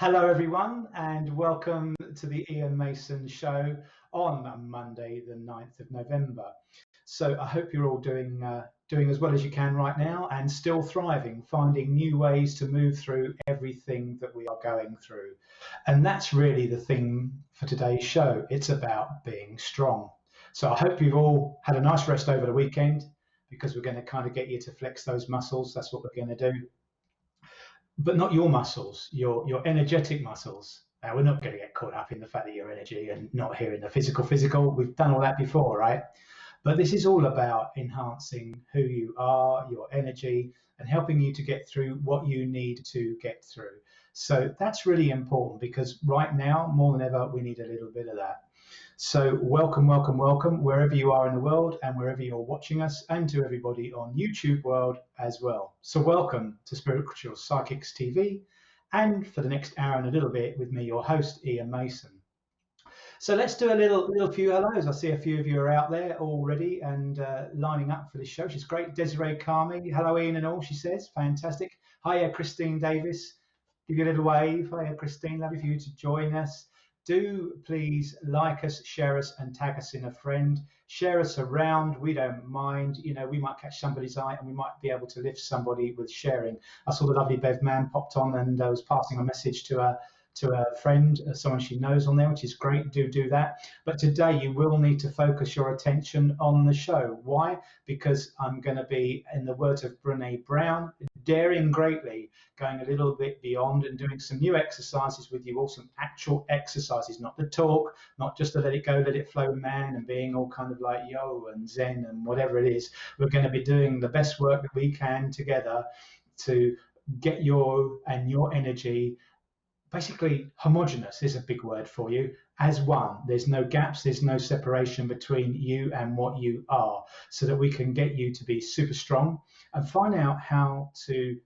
Hello, everyone, and welcome to the Iain Mason show on Monday, the 9th of November. So I hope you're all doing as well as you can right now and still thriving, finding new ways to move through everything that we are going through. And that's really the theme for today's show. It's about being strong. So I hope you've all had a nice rest over the weekend because we're going to kind of get you to flex those muscles. That's what we're going to do, but not your muscles, your energetic muscles. We're not going to get caught up in the fact that you're energy and not here in the physical. We've done all that before, right? But this is all about enhancing who you are, your energy, and helping you to get through what you need to get through. So that's really important because right now, more than ever, we need a little bit of that. So welcome, welcome, welcome, wherever you are in the world and wherever you're watching us, and to everybody on YouTube world as well. So welcome to Spiritual Psychics TV, and for the next hour and a little bit with me, your host, Iain Mason. So let's do a little few hellos. I see a few of you are out there already and lining up for this show. She's great. Desiree Carmi, hello Ian and all, she says. Fantastic. Hiya, Christine Davis. Give you a little wave. Hiya, Christine. Lovely for you to join us. Do please like us, share us, and tag us in a friend. Share us around. We don't mind. You know, we might catch somebody's eye and we might be able to lift somebody with sharing. I saw the lovely Bev Man popped on and was passing a message to a friend, someone she knows on there, which is great. Do that. But today you will need to focus your attention on the show. Why? Because I'm going to be, in the words of Brene Brown, daring greatly, going a little bit beyond and doing some new exercises with you all, some actual exercises, not the talk, not just the let it go, let it flow man and being all kind of like yo and zen and whatever it is. We're going to be doing the best work that we can together to get your energy basically homogenous is a big word for you, as one. There's no gaps, there's no separation between you and what you are, so that we can get you to be super strong and find out how to,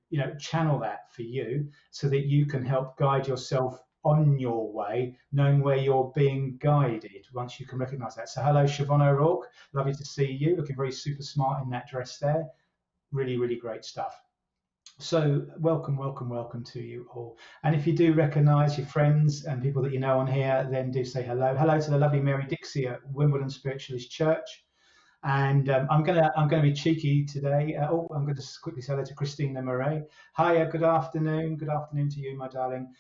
channel that for you so that you can help guide yourself on your way, knowing where you're being guided once you can recognize that. So hello, Siobhan O'Rourke, lovely to see you, looking very super smart in that dress there. Really, really great stuff. So welcome, welcome, welcome to you all. And if you do recognise your friends and people that you know on here, then do say hello. Hello to the lovely Mary Dixie at Wimbledon Spiritualist Church. And I'm gonna be cheeky today. I'm going to quickly say hello to Christina Murray. Hiya, good afternoon. Good afternoon to you, my darling.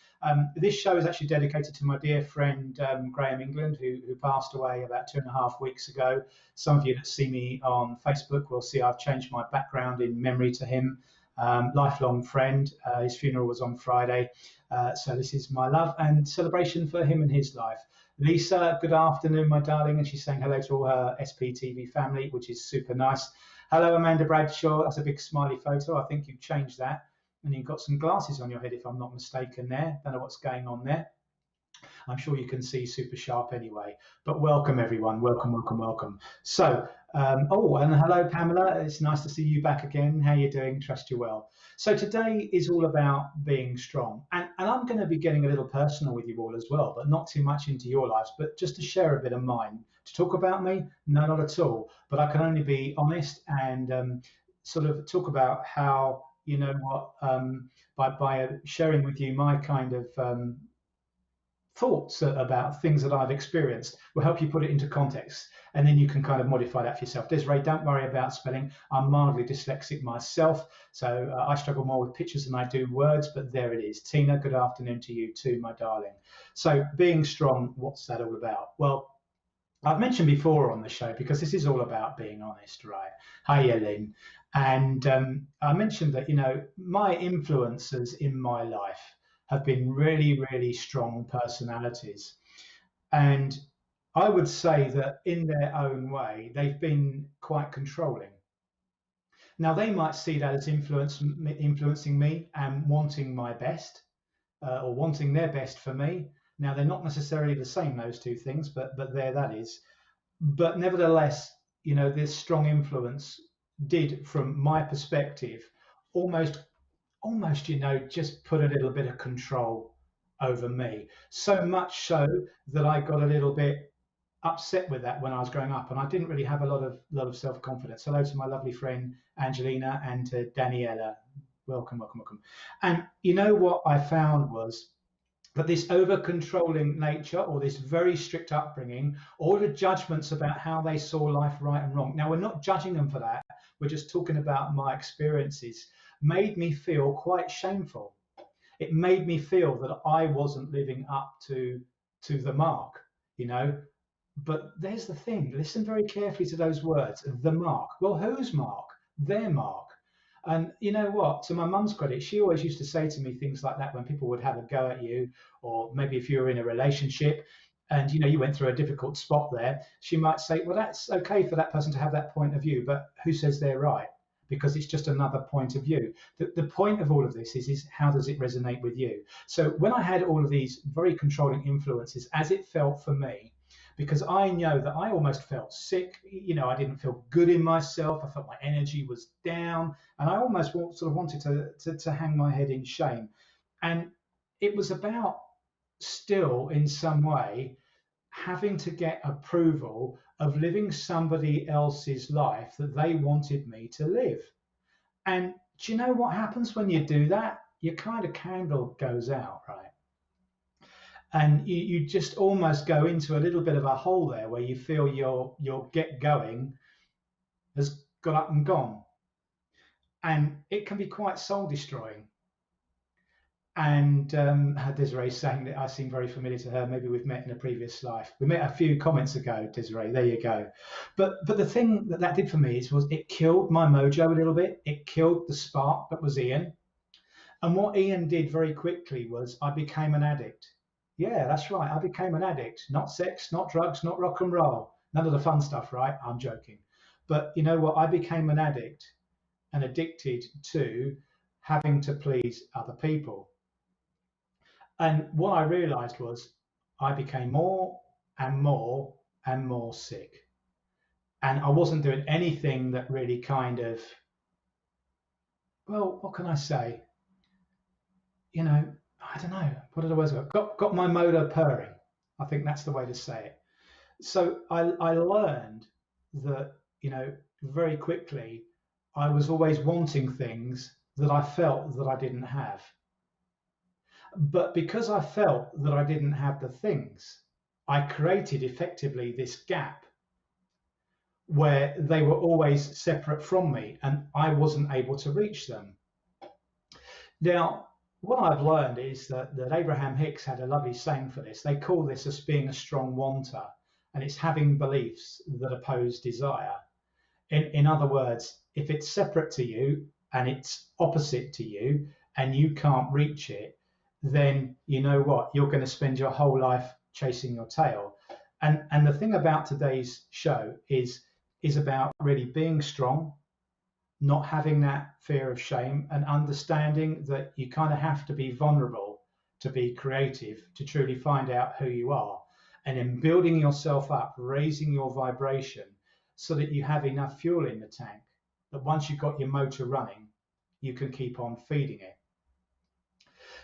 This show is actually dedicated to my dear friend Graham England, who passed away about 2.5 weeks ago. Some of you that see me on Facebook will see I've changed my background in memory to him. Lifelong friend. His funeral was on Friday. So this is my love and celebration for him and his life. Lisa, good afternoon, my darling. And she's saying hello to all her SPTV family, which is super nice. Hello, Amanda Bradshaw. That's a big smiley photo. I think you've changed that. And you've got some glasses on your head, if I'm not mistaken there. Don't know what's going on there. I'm sure you can see super sharp anyway. But welcome, everyone. Welcome, welcome, welcome. So, and hello, Pamela. It's nice to see you back again. How you doing? Trust you well. So today is all about being strong. And I'm going to be getting a little personal with you all as well, but not too much into your lives, but just to share a bit of mine. To talk about me? No, not at all. But I can only be honest and sort of talk about how, by sharing with you my kind of thoughts about things that I've experienced will help you put it into context, and then you can kind of modify that for yourself. Desiree, don't worry about spelling. I'm mildly dyslexic myself, so I struggle more with pictures than I do words, but there it is. Tina, good afternoon to you too, my darling. So being strong, what's that all about? Well, I've mentioned before on the show, because this is all about being honest, right? Hi, Ellen. And I mentioned that, my influences in my life have been really, really strong personalities. And I would say that in their own way, they've been quite controlling. Now, they might see that as influencing me and wanting my best, or wanting their best for me. Now, they're not necessarily the same, those two things, but there that is. But nevertheless, this strong influence did, from my perspective, almost, just put a little bit of control over me. So much so that I got a little bit upset with that when I was growing up, and I didn't really have a lot of self-confidence. Hello to my lovely friend Angelina and to Daniela. Welcome, welcome, welcome. And you know what I found was But this over-controlling nature, or this very strict upbringing, all the judgments about how they saw life right and wrong. Now, we're not judging them for that. We're just talking about my experiences, made me feel quite shameful. It made me feel that I wasn't living up to the mark, you know. But there's the thing, listen very carefully to those words, the mark. Well, whose mark? Their mark. And you know what? To my mum's credit, she always used to say to me things like that when people would have a go at you, or maybe if you were in a relationship and you know you went through a difficult spot there, she might say, well, that's okay for that person to have that point of view, but who says they're right? Because it's just another point of view. The point of all of this is how does it resonate with you? So when I had all of these very controlling influences, as it felt for me, because I know that I almost felt sick. You know, I didn't feel good in myself. I felt my energy was down, and I almost sort of wanted to hang my head in shame. And it was about still, in some way, having to get approval of living somebody else's life that they wanted me to live. And do you know what happens when you do that? Your kind of candle goes out, right? And you just almost go into a little bit of a hole there where you feel your get going has got up and gone, and it can be quite soul destroying. And Desiree saying that I seem very familiar to her. Maybe we've met in a previous life. We met a few comments ago, Desiree. There you go. But the thing that did for me was it killed my mojo a little bit. It killed the spark that was Iain. And what Iain did very quickly was I became an addict. Yeah, that's right. I became an addict. Not sex, not drugs, not rock and roll. None of the fun stuff, right? I'm joking. But you know what? I became an addict and addicted to having to please other people. And what I realized was I became more and more and more sick. And I wasn't doing anything that really kind of, well, what can I say? You know, I don't know. What are the words? Got my motor purring. I think that's the way to say it. So I learned that, you know, very quickly, I was always wanting things that I felt that I didn't have. But because I felt that I didn't have the things, I created effectively this gap where they were always separate from me and I wasn't able to reach them. Now, what I've learned is that Abraham Hicks had a lovely saying for this. They call this as being a strong wanter, and it's having beliefs that oppose desire. In other words, if it's separate to you and it's opposite to you and you can't reach it, then you know what? You're going to spend your whole life chasing your tail. And the thing about today's show is about really being strong, not having that fear of shame, and understanding that you kind of have to be vulnerable to be creative, to truly find out who you are, and then building yourself up, raising your vibration so that you have enough fuel in the tank that once you've got your motor running, you can keep on feeding it.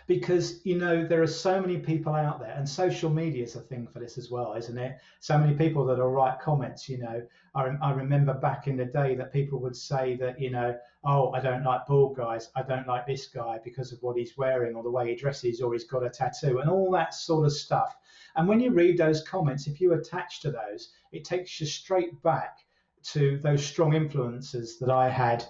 Because, you know, there are so many people out there, and social media is a thing for this as well, isn't it? So many people that will write comments, you know. I remember back in the day that people would say that, you know, oh, I don't like bald guys, I don't like this guy because of what he's wearing or the way he dresses or he's got a tattoo and all that sort of stuff. And when you read those comments, if you attach to those, it takes you straight back to those strong influences that I had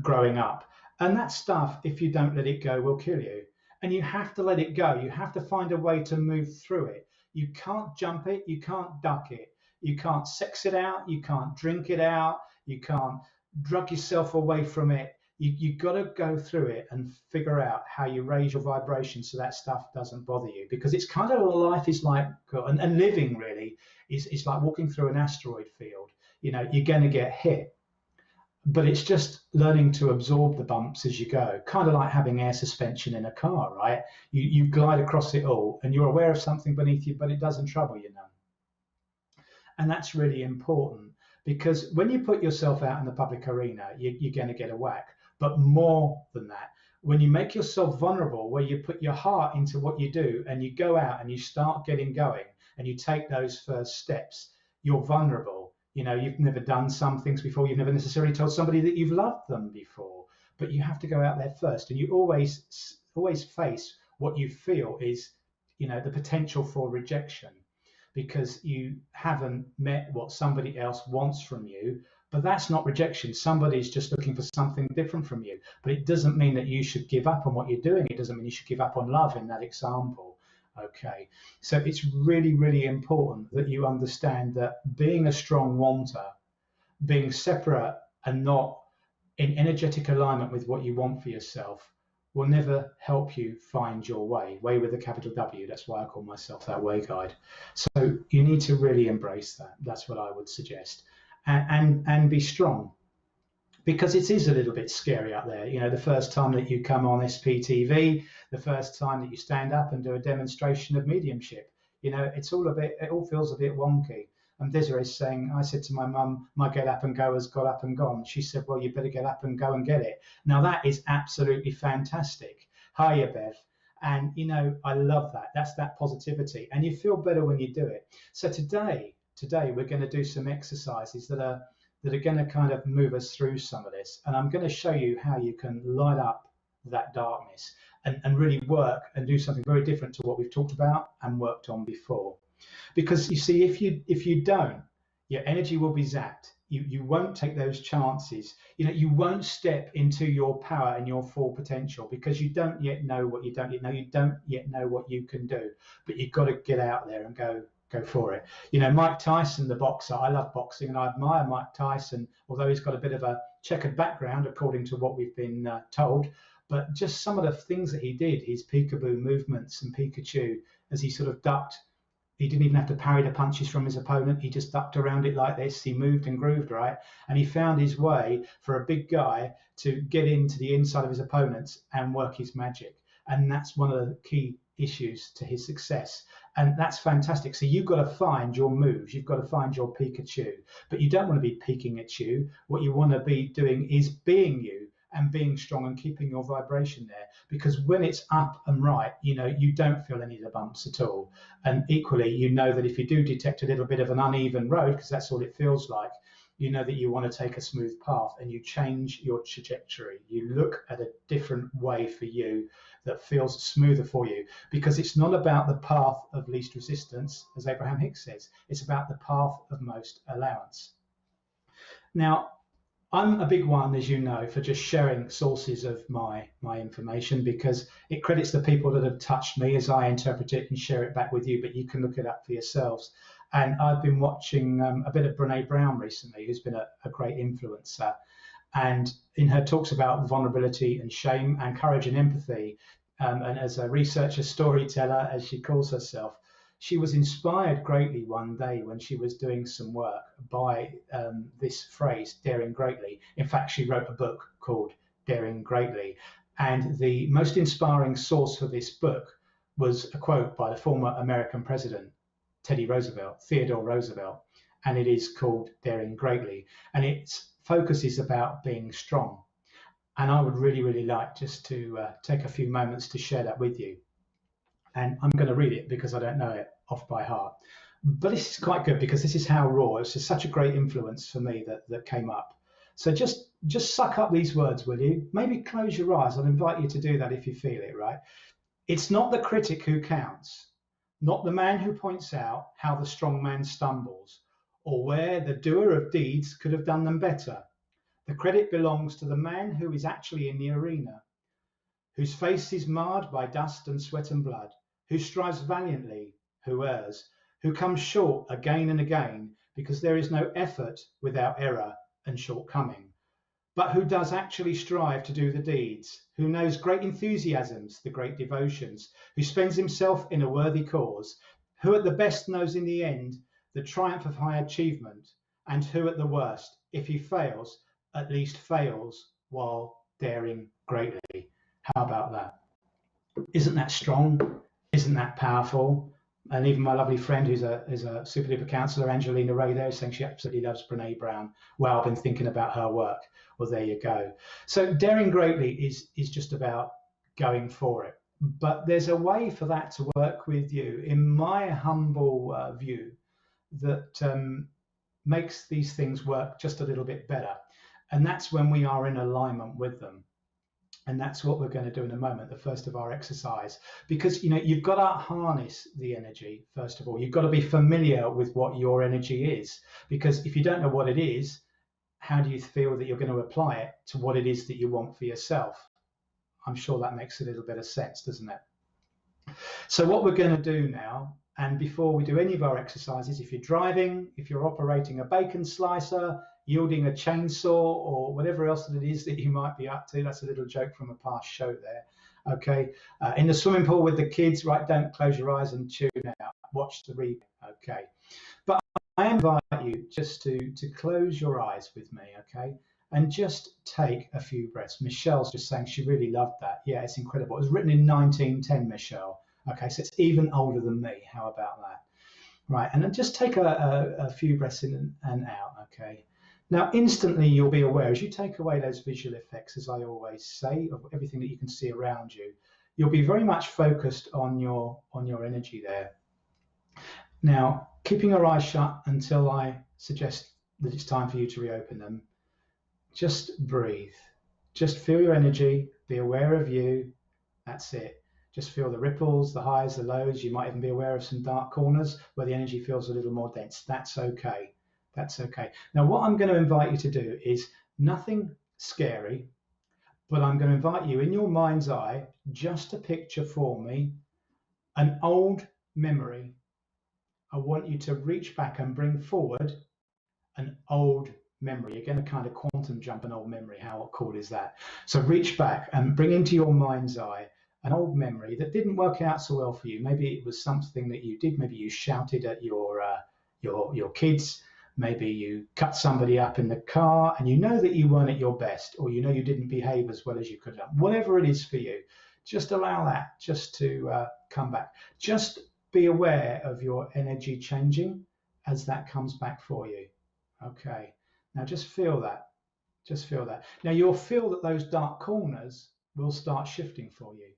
growing up. And that stuff, if you don't let it go, will kill you. And you have to let it go. You have to find a way to move through it. You can't jump it. You can't duck it. You can't sex it out. You can't drink it out. You can't drug yourself away from it. You've got to go through it and figure out how you raise your vibration so that stuff doesn't bother you. Because it's kind of what life is like, and living really is like walking through an asteroid field. You know, you're going to get hit. But it's just learning to absorb the bumps as you go, kind of like having air suspension in a car, right? You glide across it all and you're aware of something beneath you, but it doesn't trouble you none. And that's really important because when you put yourself out in the public arena, you're going to get a whack. But more than that, when you make yourself vulnerable, where you put your heart into what you do and you go out and you start getting going and you take those first steps, you're vulnerable. You know, you've never done some things before. You've never necessarily told somebody that you've loved them before, but you have to go out there first. And you always face what you feel is, the potential for rejection, because you haven't met what somebody else wants from you. But that's not rejection. Somebody's just looking for something different from you. But it doesn't mean that you should give up on what you're doing. It doesn't mean you should give up on love in that example. Okay. So it's really, really important that you understand that being a strong wanter, being separate and not in energetic alignment with what you want for yourself, will never help you find your way with a capital W. That's why I call myself that way guide. So you need to really embrace that. That's what I would suggest. And be strong, because it is a little bit scary out there. The first time that you come on SPTV, the first time that you stand up and do a demonstration of mediumship, it all feels a bit wonky. And Desiree's saying, I said to my mum, my get up and go has got up and gone. She said, well, you better get up and go and get it. Now that is absolutely fantastic. Hiya, Bev. And, I love that. That's that positivity. And you feel better when you do it. So today we're going to do some exercises that are going to kind of move us through some of this. And I'm going to show you how you can light up that darkness and really work and do something very different to what we've talked about and worked on before. Because you see, if you don't, your energy will be zapped. You won't take those chances. You won't step into your power and your full potential, because you don't yet know what you don't yet know. You don't yet know what you can do, but you've got to get out there and go for it. Mike Tyson, the boxer, I love boxing and I admire Mike Tyson, although he's got a bit of a checkered background according to what we've been told. But just some of the things that he did, his peekaboo movements and Pikachu, as he sort of ducked. He didn't even have to parry the punches from his opponent. He just ducked around it like this. He moved and grooved, right? And he found his way for a big guy to get into the inside of his opponents and work his magic. And that's one of the key issues to his success. And that's fantastic. So you've got to find your moves. You've got to find your Pikachu. But you don't want to be peeking at you. What you want to be doing is being you and being strong and keeping your vibration there. Because when it's up and right, you don't feel any of the bumps at all. And equally, that if you do detect a little bit of an uneven road, because that's all it feels like, that you want to take a smooth path and you change your trajectory. You look at a different way for you that feels smoother for you, because it's not about the path of least resistance, as Abraham Hicks says. It's about the path of most allowance. Now, I'm a big one, as you know, for just sharing sources of my information, because it credits the people that have touched me as I interpret it and share it back with you, but you can look it up for yourselves. And I've been watching a bit of Brene Brown recently, who's been a great influencer. And in her talks about vulnerability and shame and courage and empathy, and as a researcher, storyteller, as she calls herself, she was inspired greatly one day when she was doing some work by this phrase, daring greatly. In fact, she wrote a book called Daring Greatly. And the most inspiring source for this book was a quote by the former American president, Theodore Roosevelt. And it is called Daring Greatly. And its focus is about being strong. And I would really, really like just to take a few moments to share that with you. And I'm going to read it because I don't know it off by heart. But this is quite good because this is how raw. It's just such a great influence for me that came up. So just suck up these words, will you? Maybe close your eyes. I'll invite you to do that if you feel it, right? It's not the critic who counts, not the man who points out how the strong man stumbles, or where the doer of deeds could have done them better. The credit belongs to the man who is actually in the arena, whose face is marred by dust and sweat and blood, who strives valiantly, who errs, who comes short again and again, because there is no effort without error and shortcoming, but who does actually strive to do the deeds, who knows great enthusiasms, the great devotions, who spends himself in a worthy cause, who at the best knows in the end the triumph of high achievement, and who at the worst, if he fails, at least fails while daring greatly. How about that? Isn't that strong? Isn't that powerful? And even my lovely friend who's a super duper counsellor, Angelina Ray, there, is saying she absolutely loves Brene Brown. Well, I've been thinking about her work. Well, there you go. So daring greatly is just about going for it. But there's a way for that to work with you, in my humble view, that makes these things work just a little bit better. And that's when we are in alignment with them. And that's what we're going to do in a moment, the first of our exercise. Because, you know, you've got to harness the energy, first of all. You've got to be familiar with what your energy is. Because if you don't know what it is, how do you feel that you're going to apply it to what it is that you want for yourself? I'm sure that makes a little bit of sense, doesn't it? So what we're going to do now, and before we do any of our exercises, if you're driving, if you're operating a bacon slicer, yielding a chainsaw, or whatever else that it is that you might be up to, that's a little joke from a past show there. Okay, in the swimming pool with the kids, right? Don't close your eyes and tune out. Watch the replay. Okay, but I invite you just to close your eyes with me. Okay, and just take a few breaths. Michelle's just saying she really loved that. Yeah, it's incredible. It was written in 1910, Michelle. Okay, so it's even older than me. How about that? Right, and then just take a few breaths in and out. Okay. Now, instantly you'll be aware, as you take away those visual effects, as I always say, of everything that you can see around you, you'll be very much focused on your energy there. Now, keeping your eyes shut until I suggest that it's time for you to reopen them. Just breathe. Just feel your energy. Be aware of you. That's it. Just feel the ripples, the highs, the lows. You might even be aware of some dark corners where the energy feels a little more dense. That's okay. That's okay. Now, what I'm going to invite you to do is nothing scary, but I'm going to invite you in your mind's eye just to picture for me an old memory. I want you to reach back and bring forward an old memory. You're going to kind of quantum jump an old memory. How cool is that? So reach back and bring into your mind's eye an old memory that didn't work out so well for you. Maybe it was something that you did. Maybe you shouted at your kids. Maybe you cut somebody up in the car and you know that you weren't at your best, or you know you didn't behave as well as you could have. Whatever it is for you, just allow that just to come back. Just be aware of your energy changing as that comes back for you. Okay, now just feel that. Just feel that. Now you'll feel that those dark corners will start shifting for you.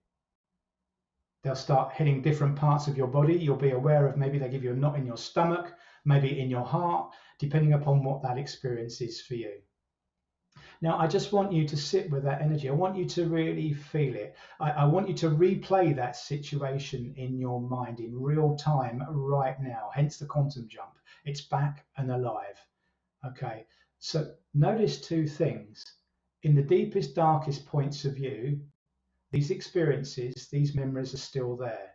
They'll start hitting different parts of your body. You'll be aware of, maybe they give you a knot in your stomach, maybe in your heart, depending upon what that experience is for you. Now, I just want you to sit with that energy. I want you to really feel it. I want you to replay that situation in your mind in real time right now, hence the quantum jump. It's back and alive. Okay, so notice two things. In the deepest, darkest points of view, these experiences, these memories are still there.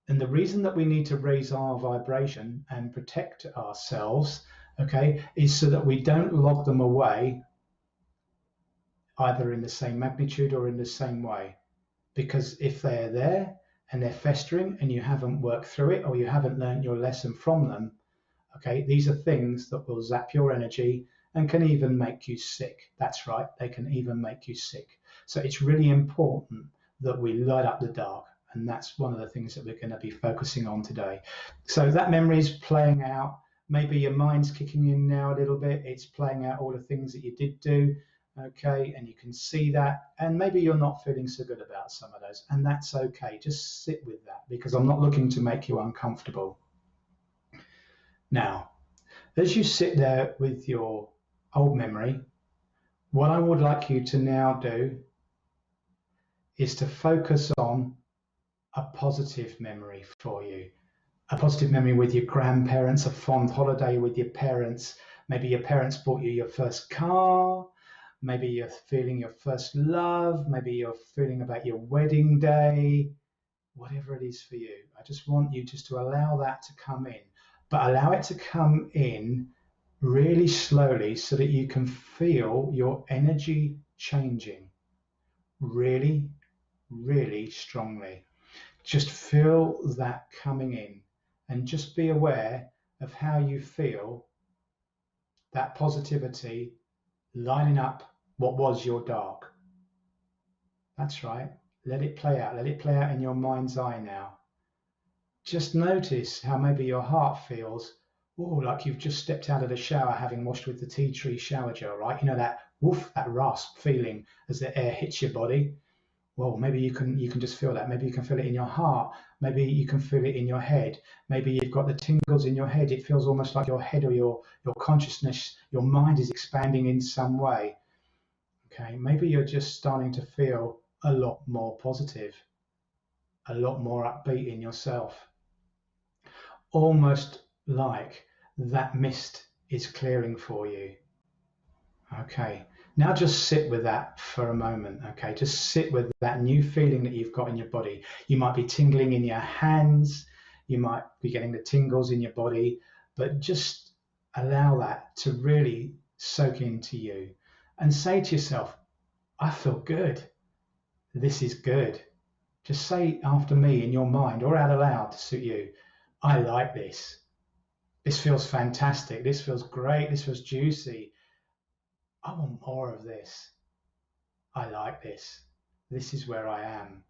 And the reason that we need to raise our vibration and protect ourselves, okay, is so that we don't log them away either in the same magnitude or in the same way. Because if they're there and they're festering and you haven't worked through it, or you haven't learned your lesson from them, okay, these are things that will zap your energy and can even make you sick. That's right, they can even make you sick. So it's really important that we light up the dark. And that's one of the things that we're going to be focusing on today. So that memory is playing out. Maybe your mind's kicking in now a little bit. It's playing out all the things that you did do. Okay, and you can see that. And maybe you're not feeling so good about some of those. And that's okay. Just sit with that, because I'm not looking to make you uncomfortable. Now, as you sit there with your old memory, what I would like you to now do is to focus on a positive memory for you. A positive memory with your grandparents, a fond holiday with your parents. Maybe your parents bought you your first car. Maybe you're feeling your first love. Maybe you're feeling about your wedding day. Whatever it is for you. I just want you just to allow that to come in. But allow it to come in really slowly so that you can feel your energy changing really, really strongly. Just feel that coming in and just be aware of how you feel that positivity lining up what was your dark. That's right. Let it play out. Let it play out in your mind's eye now. Just notice how maybe your heart feels, oh, like you've just stepped out of the shower having washed with the tea tree shower gel, right? You know, that woof, that rasp feeling as the air hits your body. Well, maybe you can just feel that. Maybe you can feel it in your heart. Maybe you can feel it in your head. Maybe you've got the tingles in your head. It feels almost like your head or your consciousness, your mind is expanding in some way. Okay, maybe you're just starting to feel a lot more positive, a lot more upbeat in yourself, almost like that mist is clearing for you. Okay, now just sit with that for a moment. Okay, just sit with that new feeling that you've got in your body. You might be tingling in your hands, you might be getting the tingles in your body, but just allow that to really soak into you and say to yourself, I feel good. This is good. Just say after me in your mind or out aloud to suit you, I like this. This feels fantastic. This feels great. This feels juicy. I want more of this. I like this. This is where I am.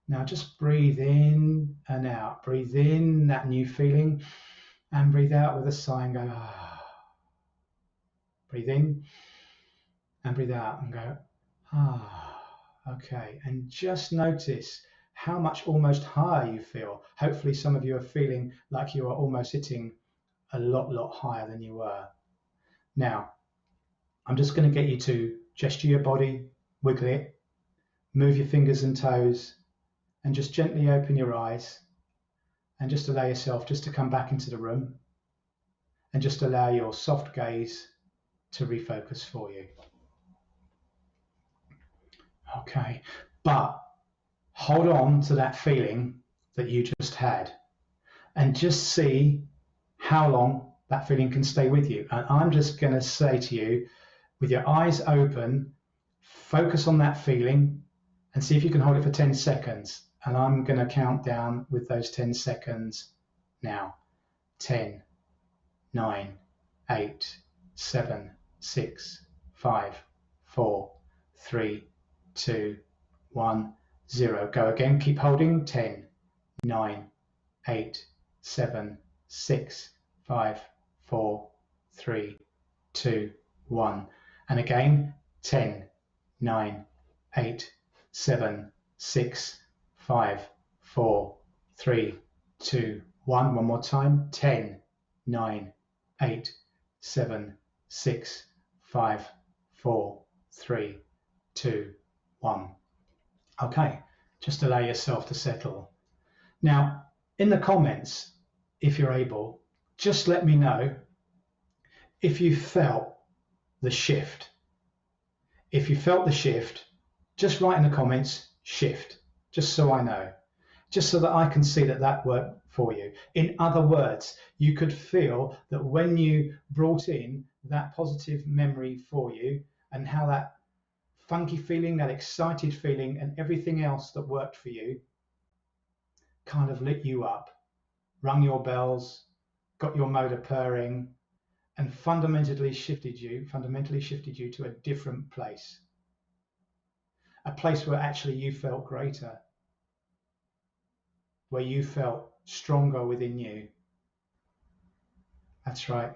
Now just breathe in and out. Breathe in that new feeling and breathe out with a sigh and go, ah. Breathe in and breathe out and go, ah. Okay. And just notice how much almost higher you feel. Hopefully some of you are feeling like you are almost hitting a lot higher than you were. Now, I'm just going to get you to gesture your body, wiggle it, move your fingers and toes, and just gently open your eyes and just allow yourself just to come back into the room and just allow your soft gaze to refocus for you. Okay, but hold on to that feeling that you just had and just see how long that feeling can stay with you. And I'm just going to say to you, with your eyes open, focus on that feeling and see if you can hold it for 10 seconds. And I'm going to count down with those 10 seconds now. 10, 9, 8, 7, 6, 5, 4, 3, 2, 1, 0. Go again. Keep holding. 10, 9, 8, 7, 6, 5, 4, 3, 2, 1. And again, 10, 9, 8, 7, 6, 5, 4, 3, 2, 1. One more time. 10, 9, 8, 7, 6, 5, 4, 3, 2, 1. Okay, just allow yourself to settle. Now, in the comments, if you're able, just let me know if you felt the shift. If you felt the shift, just write in the comments, shift, just so I know, just so that I can see that that worked for you. In other words, you could feel that when you brought in that positive memory for you and how that funky feeling, that excited feeling and everything else that worked for you kind of lit you up, rung your bells, got your motor purring, and fundamentally shifted you to a different place. A place where actually you felt greater, where you felt stronger within you. That's right.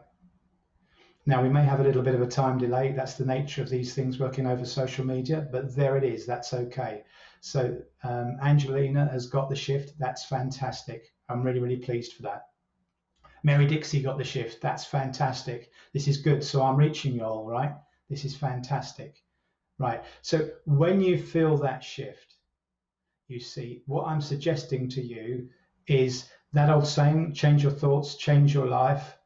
Now, we may have a little bit of a time delay. That's the nature of these things working over social media, but there it is. That's okay. So Angelina has got the shift. That's fantastic. I'm really pleased for that. Mary Dixie got the shift. That's fantastic. This is good. So I'm reaching you all, right? This is fantastic. Right. So when you feel that shift, you see, what I'm suggesting to you is that old saying, change your thoughts, change your life.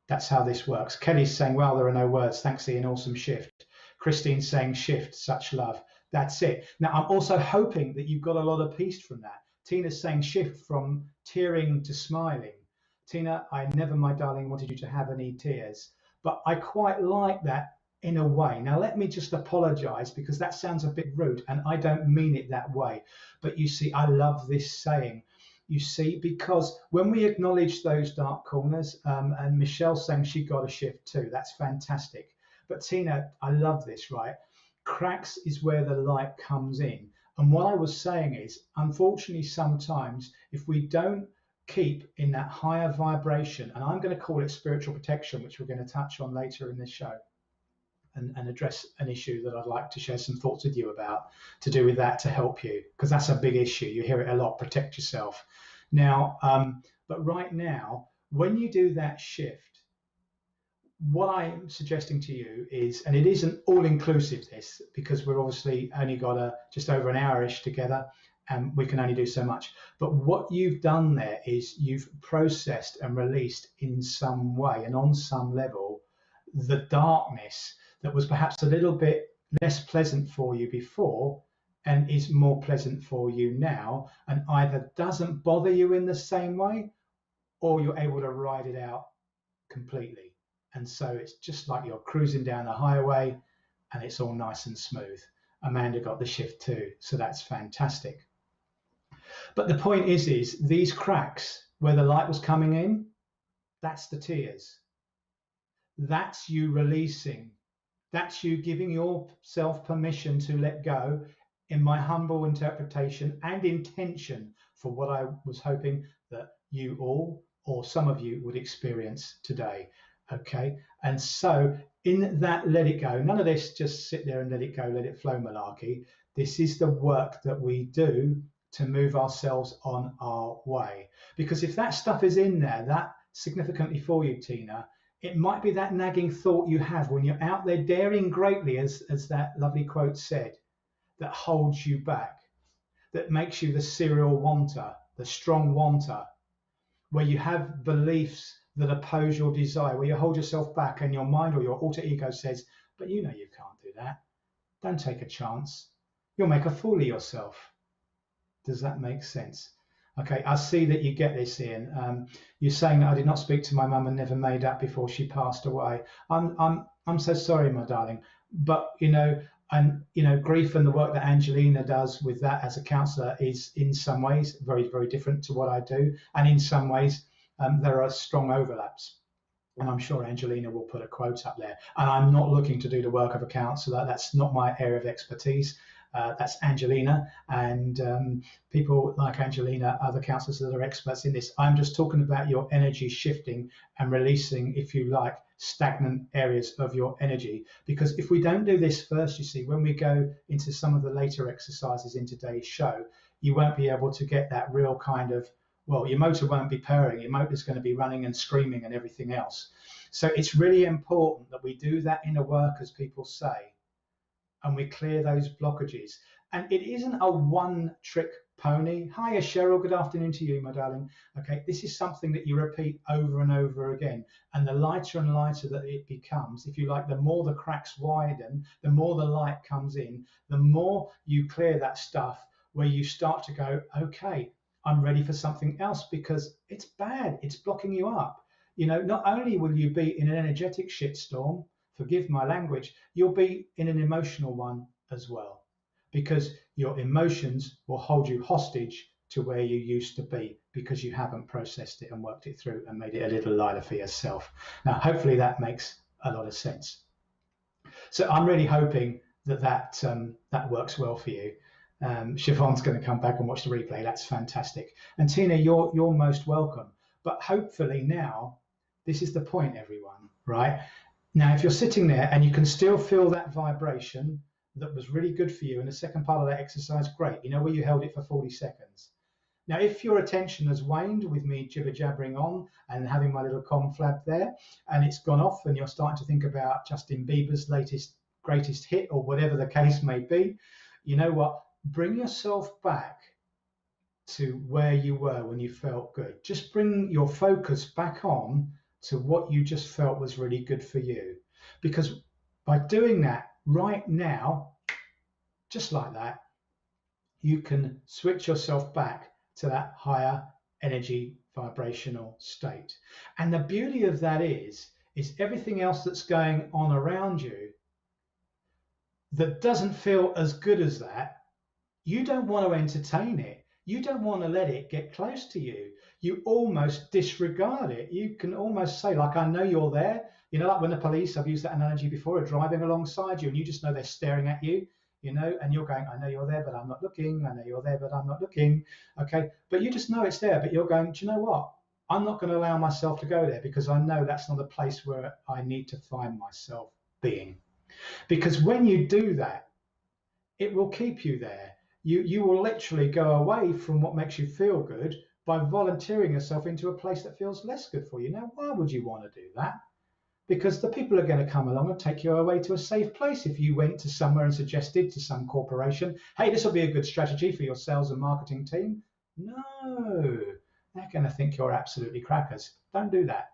That's how this works. Kelly's saying, well, there are no words. Thanks, Ian. Awesome shift. Christine's saying, shift, such love. That's it. Now, I'm also hoping that you've got a lot of peace from that. Tina's saying, shift from tearing to smiling. Tina, I never, my darling, wanted you to have any tears, but I quite like that in a way. Now, let me just apologize because that sounds a bit rude and I don't mean it that way. But you see, I love this saying. You see, because when we acknowledge those dark corners, and Michelle's saying she got a shift too, that's fantastic. But Tina, I love this, right? Cracks is where the light comes in. And what I was saying is, unfortunately, sometimes if we don't keep in that higher vibration, and I'm going to call it spiritual protection, which we're going to touch on later in this show, and address an issue that I'd like to share some thoughts with you about to do with that to help you, because that's a big issue. You hear it a lot, protect yourself. Now, but right now, when you do that shift, what I'm suggesting to you is, and it isn't all inclusive this, because we're obviously only got just over an hour-ish together, and we can only do so much. But what you've done there is you've processed and released in some way and on some level the darkness that was perhaps a little bit less pleasant for you before and is more pleasant for you now, and either doesn't bother you in the same way, or you're able to ride it out completely. And so it's just like you're cruising down the highway and it's all nice and smooth. Amanda got the shift too, so that's fantastic. But the point is these cracks where the light was coming in, that's the tears. That's you releasing. That's you giving yourself permission to let go, in my humble interpretation and intention for what I was hoping that you all, or some of you, would experience today. Okay, and so in that let it go, none of this just sit there and let it go, let it flow malarkey. This is the work that we do to move ourselves on our way. Because if that stuff is in there, that significantly for you, Tina, it might be that nagging thought you have when you're out there daring greatly, as that lovely quote said, that holds you back, that makes you the serial wanter, the strong wanter, where you have beliefs that oppose your desire, where you hold yourself back and your mind or your alter ego says, but you know you can't do that. Don't take a chance. You'll make a fool of yourself. Does that make sense? Okay, I see that you get this, Iain. You're saying that I did not speak to my mum and never made up before she passed away. I'm so sorry, my darling. But grief and the work that Angelina does with that as a counsellor is in some ways very, very different to what I do, and in some ways there are strong overlaps. And I'm sure Angelina will put a quote up there. And I'm not looking to do the work of a counsellor. That's not my area of expertise. That's Angelina and people like Angelina, other counsellors that are experts in this. I'm just talking about your energy shifting and releasing, if you like, stagnant areas of your energy. Because if we don't do this first, you see, when we go into some of the later exercises in today's show, you won't be able to get that real kind of, well, your motor won't be purring, your motor's going to be running and screaming and everything else. So it's really important that we do that inner work, as people say, and we clear those blockages. And it isn't a one-trick pony. Hiya, Cheryl. Good afternoon to you, my darling. Okay, this is something that you repeat over and over again. And the lighter and lighter that it becomes, if you like, the more the cracks widen, the more the light comes in, the more you clear that stuff where you start to go, okay, I'm ready for something else, because it's bad. It's blocking you up. You know, not only will you be in an energetic shitstorm, forgive my language, you'll be in an emotional one as well, because your emotions will hold you hostage to where you used to be, because you haven't processed it and worked it through and made it a little lighter for yourself. Now, hopefully that makes a lot of sense. So I'm really hoping that works well for you. Siobhan's going to come back and watch the replay. That's fantastic. And Tina, you're most welcome. But hopefully now, this is the point, everyone, right? Now, if you're sitting there and you can still feel that vibration that was really good for you in the second part of that exercise, great. You know where you held it for 40 seconds. Now, if your attention has waned with me jibber-jabbering on and having my little conflab there, and it's gone off and you're starting to think about Justin Bieber's latest, greatest hit or whatever the case may be, you know what? Bring yourself back to where you were when you felt good. Just bring your focus back on to what you just felt was really good for you. Because by doing that right now, just like that, you can switch yourself back to that higher energy vibrational state. And the beauty of that is everything else that's going on around you that doesn't feel as good as that, you don't want to entertain it. You don't want to let it get close to you. You almost disregard it. You can almost say, like, I know you're there. You know, like when the police, I've used that analogy before, are driving alongside you and you just know they're staring at you, you know, and you're going, I know you're there, but I'm not looking. I know you're there, but I'm not looking. Okay. But you just know it's there, but you're going, do you know what? I'm not going to allow myself to go there, because I know that's not a place where I need to find myself being. Because when you do that, it will keep you there. You will literally go away from what makes you feel good by volunteering yourself into a place that feels less good for you. Now, why would you want to do that? because the people are going to come along and take you away to a safe place. If you went to somewhere and suggested to some corporation, hey, this will be a good strategy for your sales and marketing team. No, they're going to think you're absolutely crackers. Don't do that.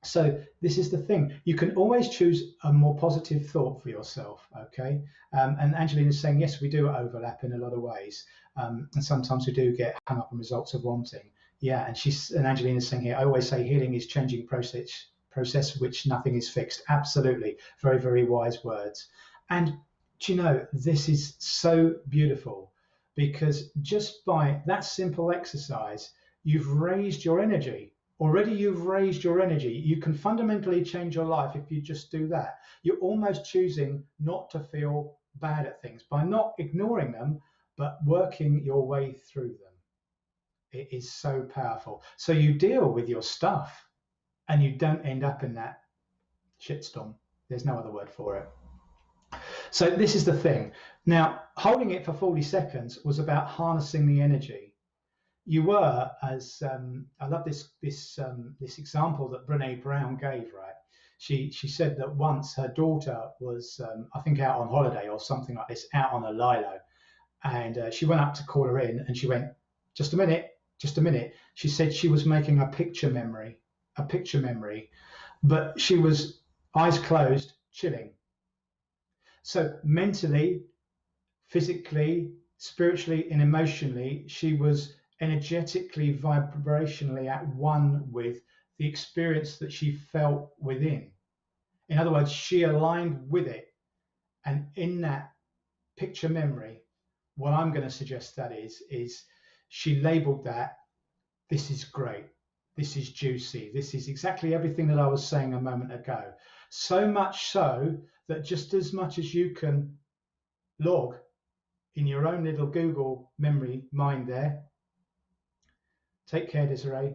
So this is the thing. You can always choose a more positive thought for yourself, okay? And Angelina's saying, yes, we do overlap in a lot of ways. And sometimes we do get hung up on results of wanting. Yeah, and Angelina's saying here, I always say healing is changing process which nothing is fixed. Absolutely. Very, very wise words. And do you know, this is so beautiful because just by that simple exercise, you've raised your energy. Already you've raised your energy. You can fundamentally change your life if you just do that. You're almost choosing not to feel bad at things by not ignoring them, but working your way through them. It is so powerful. So you deal with your stuff and you don't end up in that shitstorm. There's no other word for it. So this is the thing. Now, holding it for 40 seconds was about harnessing the energy. You were, as I love this example that Brené Brown gave, right? She said that once her daughter was, I think, out on holiday or something like this, out on a lilo, and she went up to call her in, and she went, just a minute. She said she was making a picture memory, but she was eyes closed, chilling. So mentally, physically, spiritually, and emotionally, she was energetically, vibrationally at one with the experience that she felt within. In other words, she aligned with it. And in that picture memory, what I'm going to suggest that is she labeled that, this is great, this is juicy, this is exactly everything that I was saying a moment ago. So much so that just as much as you can log in your own little Google memory mind there, take care, Desiree,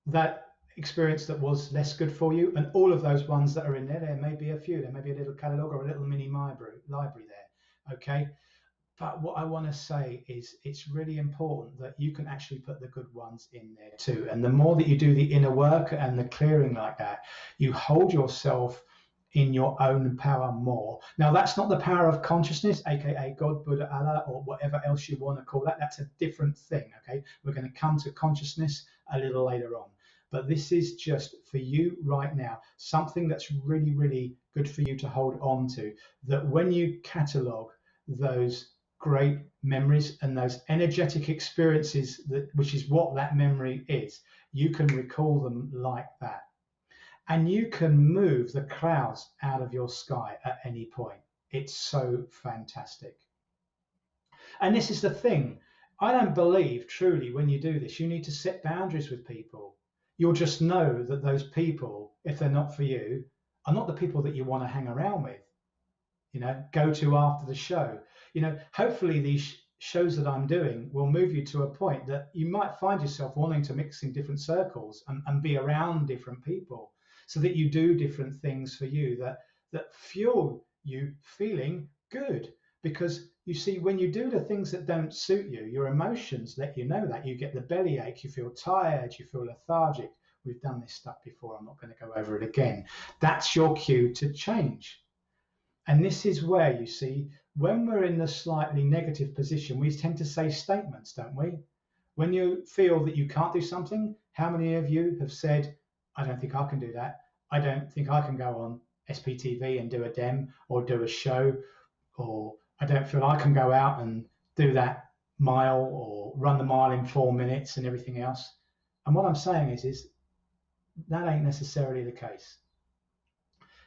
that experience that was less good for you, and all of those ones that are in there, there may be a few, there may be a little catalogue or a little mini library there, okay? But what I want to say is it's really important that you can actually put the good ones in there too. And the more that you do the inner work and the clearing like that, you hold yourself in your own power more. Now, that's not the power of consciousness, aka God, Buddha, Allah, or whatever else you want to call that. That's a different thing, okay? We're going to come to consciousness a little later on. But this is just for you right now, something that's really, really good for you to hold on to, that when you catalogue those great memories and those energetic experiences, which is what that memory is, you can recall them like that. And you can move the clouds out of your sky at any point. It's so fantastic. And this is the thing. I don't believe truly when you do this, you need to set boundaries with people. You'll just know that those people, if they're not for you, are not the people that you want to hang around with. You know, go to after the show. You know, hopefully these shows that I'm doing will move you to a point that you might find yourself wanting to mix in different circles and be around different people, so that you do different things for you that fuel you feeling good. Because you see, when you do the things that don't suit you, your emotions let you know that. You get the bellyache, you feel tired, you feel lethargic. We've done this stuff before, I'm not going to go over it again. That's your cue to change. And this is where, you see, when we're in the slightly negative position, we tend to say statements, don't we? When you feel that you can't do something, how many of you have said, I don't think I can do that. I don't think I can go on SPTV and do a dem or do a show, or I don't feel I can go out and do that mile or run the mile in 4 minutes and everything else. And what I'm saying is that ain't necessarily the case,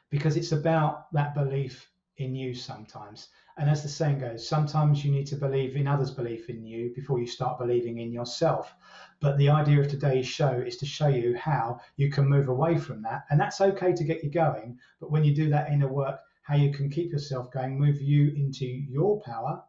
because it's about that belief in you sometimes. And as the saying goes, sometimes you need to believe in others' belief in you before you start believing in yourself. But the idea of today's show is to show you how you can move away from that. And that's okay to get you going. But when you do that inner work, how you can keep yourself going, move you into your power,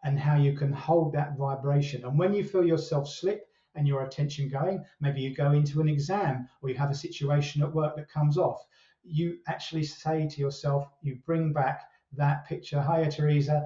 and how you can hold that vibration. And when you feel yourself slip and your attention going, maybe you go into an exam or you have a situation at work that comes off, you actually say to yourself, you bring back that picture, hiya Teresa,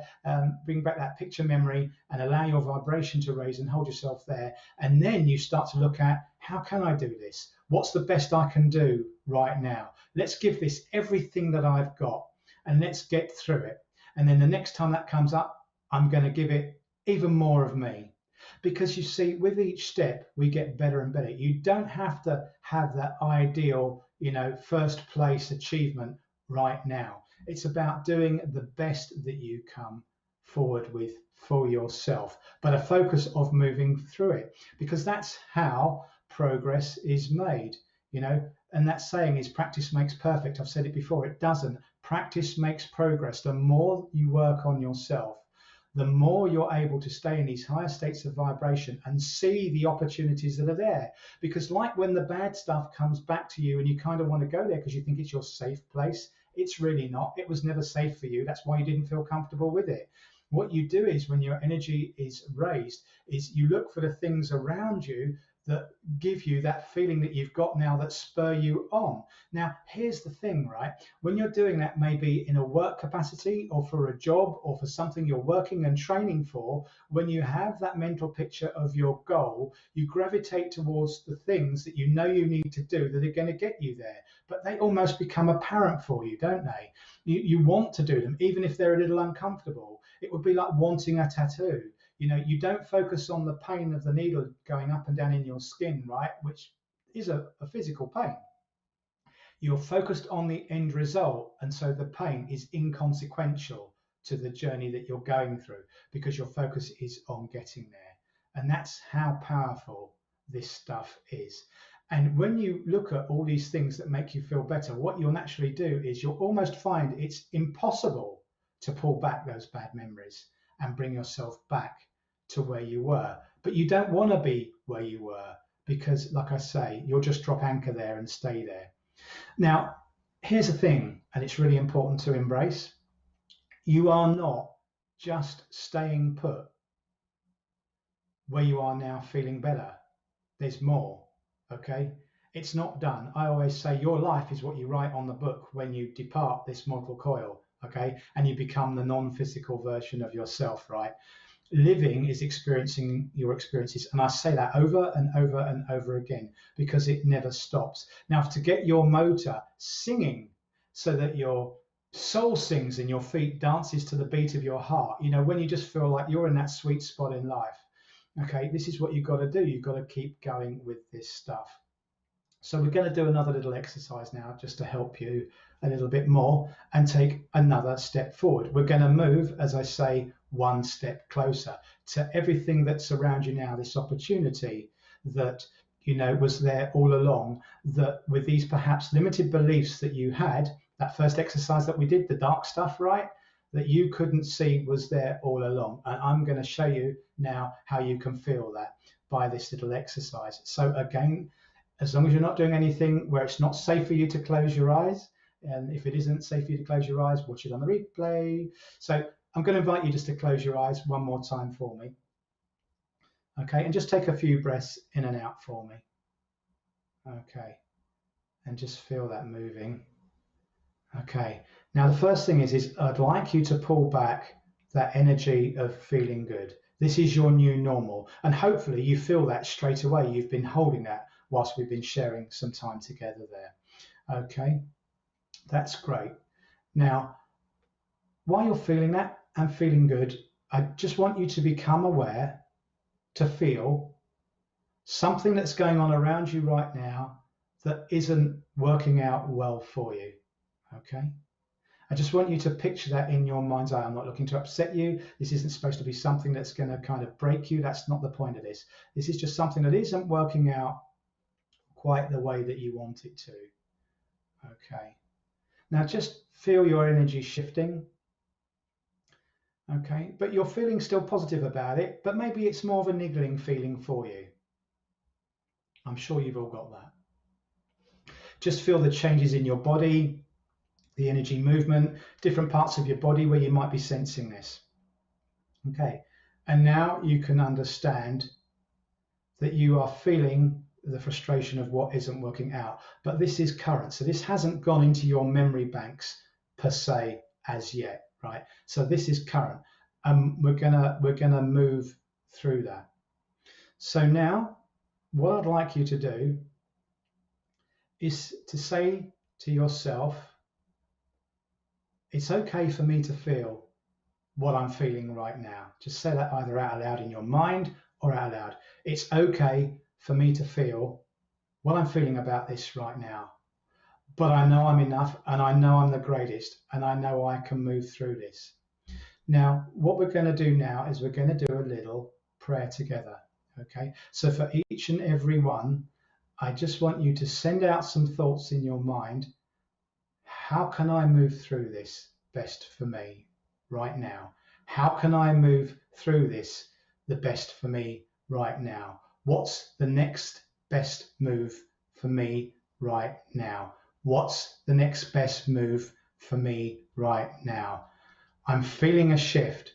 bring back that picture memory and allow your vibration to raise and hold yourself there. And then you start to look at, how can I do this? What's the best I can do right now? let's give this everything that I've got and let's get through it. And then the next time that comes up, I'm going to give it even more of me. Because you see, with each step, we get better and better. You don't have to have that ideal, first place achievement right now. It's about doing the best that you come forward with for yourself, but a focus of moving through it, because that's how progress is made, and that saying is practice makes perfect. I've said it before, it doesn't. Practice makes progress. The more you work on yourself, the more you're able to stay in these higher states of vibration and see the opportunities that are there. Because like when the bad stuff comes back to you and you kind of want to go there because you think it's your safe place, it's really not. It was never safe for you. That's why you didn't feel comfortable with it. What you do is, when your energy is raised, is you look for the things around you that give you that feeling that you've got now, that spur you on. Now, here's the thing, right? When you're doing that, maybe in a work capacity or for a job or for something you're working and training for, when you have that mental picture of your goal, you gravitate towards the things that you know you need to do that are going to get you there. But they almost become apparent for you, don't they? You want to do them, even if they're a little uncomfortable. It would be like wanting a tattoo. You don't focus on the pain of the needle going up and down in your skin, right? Which is a physical pain. You're focused on the end result. And so the pain is inconsequential to the journey that you're going through, because your focus is on getting there. And that's how powerful this stuff is. And when you look at all these things that make you feel better, what you'll naturally do is you'll almost find it's impossible to pull back those bad memories and bring yourself back to where you were. But you don't want to be where you were, because, like I say, you'll just drop anchor there and stay there. Now, here's the thing, and it's really important to embrace. You are not just staying put where you are now feeling better. There's more, okay? It's not done. I always say your life is what you write on the book when you depart this mortal coil, okay? And you become the non-physical version of yourself, right? Living is experiencing your experiences. And I say that over and over and over again, because it never stops. Now, to get your motor singing so that your soul sings and your feet dances to the beat of your heart, when you just feel like you're in that sweet spot in life, okay, this is what you've got to do. You've got to keep going with this stuff. So we're going to do another little exercise now, just to help you a little bit more and take another step forward. We're going to move, as I say, one step closer to everything that's around you now, this opportunity that was there all along, that with these perhaps limited beliefs that you had, that first exercise that we did, the dark stuff, right, that you couldn't see was there all along. And I'm going to show you now how you can feel that by this little exercise. So again, as long as you're not doing anything where it's not safe for you to close your eyes, and if it isn't safe for you to close your eyes, watch it on the replay. So I'm going to invite you just to close your eyes one more time for me. Okay, and just take a few breaths in and out for me. Okay, and just feel that moving. Okay, now the first thing is I'd like you to pull back that energy of feeling good. This is your new normal, and hopefully you feel that straight away. You've been holding that whilst we've been sharing some time together there. Okay, that's great. Now, while you're feeling that and feeling good, I just want you to become aware, to feel something that's going on around you right now that isn't working out well for you. Okay, I just want you to picture that in your mind's eye. I'm not looking to upset you. This isn't supposed to be something that's going to kind of break you. That's not the point of this. This is just something that isn't working out quite the way that you want it to. Okay, now just feel your energy shifting. Okay, but you're feeling still positive about it, but maybe it's more of a niggling feeling for you. I'm sure you've all got that. Just feel the changes in your body, the energy movement, different parts of your body where you might be sensing this. Okay, and now you can understand that you are feeling the frustration of what isn't working out, but this is current. So this hasn't gone into your memory banks per se as yet, right? So this is current. We're gonna move through that. So now what I'd like you to do is to say to yourself, it's okay for me to feel what I'm feeling right now. Just say that either out loud in your mind or out loud. It's okay for me to feel what I'm feeling about this right now. But I know I'm enough, and I know I'm the greatest, and I know I can move through this. Now, what we're going to do now is we're going to do a little prayer together. Okay, so for each and every one, I just want you to send out some thoughts in your mind. How can I move through this best for me right now? How can I move through this the best for me right now? What's the next best move for me right now? What's the next best move for me right now? I'm feeling a shift.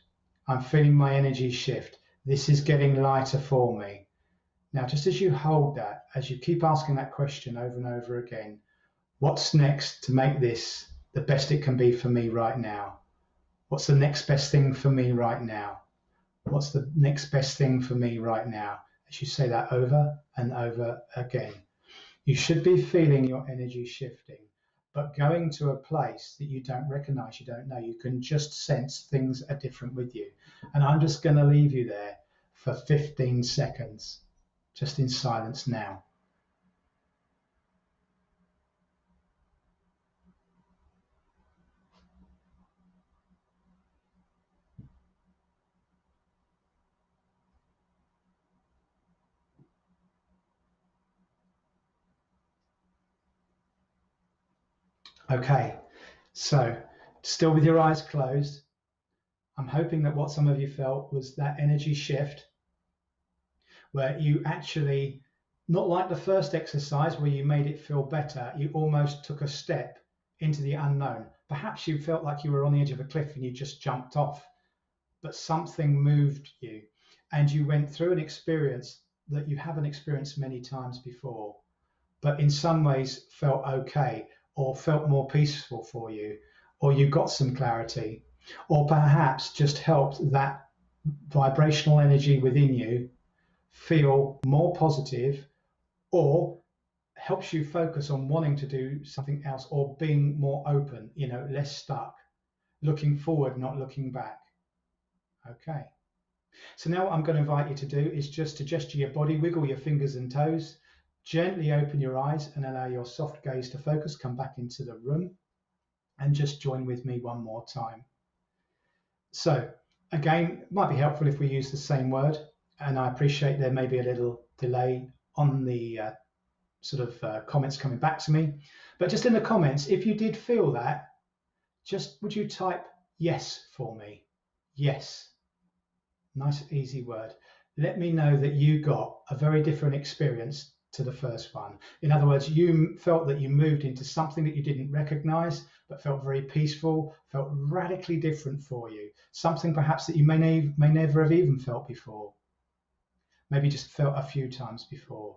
I'm feeling my energy shift. This is getting lighter for me. Now, just as you hold that, as you keep asking that question over and over again, what's next to make this the best it can be for me right now? What's the next best thing for me right now? What's the next best thing for me right now? As you say that over and over again, you should be feeling your energy shifting, but going to a place that you don't recognize, you don't know. You can just sense things are different with you. And I'm just going to leave you there for 15 seconds, just in silence now. Okay, so still with your eyes closed, I'm hoping that what some of you felt was that energy shift where you actually, not like the first exercise where you made it feel better, you almost took a step into the unknown. Perhaps you felt like you were on the edge of a cliff and you just jumped off, but something moved you and you went through an experience that you haven't experienced many times before, but in some ways felt okay or felt more peaceful for you, or you got some clarity, or perhaps just helped that vibrational energy within you feel more positive, or helps you focus on wanting to do something else or being more open, less stuck, looking forward, not looking back. Okay. So now what I'm going to invite you to do is just to gesture your body, wiggle your fingers and toes, gently open your eyes and allow your soft gaze to focus, come back into the room and just join with me one more time. So again, it might be helpful if we use the same word, and I appreciate there may be a little delay on the comments coming back to me, but just in the comments, if you did feel that, just would you type yes for me? Yes. Nice, easy word. Let me know that you got a very different experience to the first one. In other words, you felt that you moved into something that you didn't recognize, but felt very peaceful, felt radically different for you. Something perhaps that you may never have even felt before. Maybe just felt a few times before,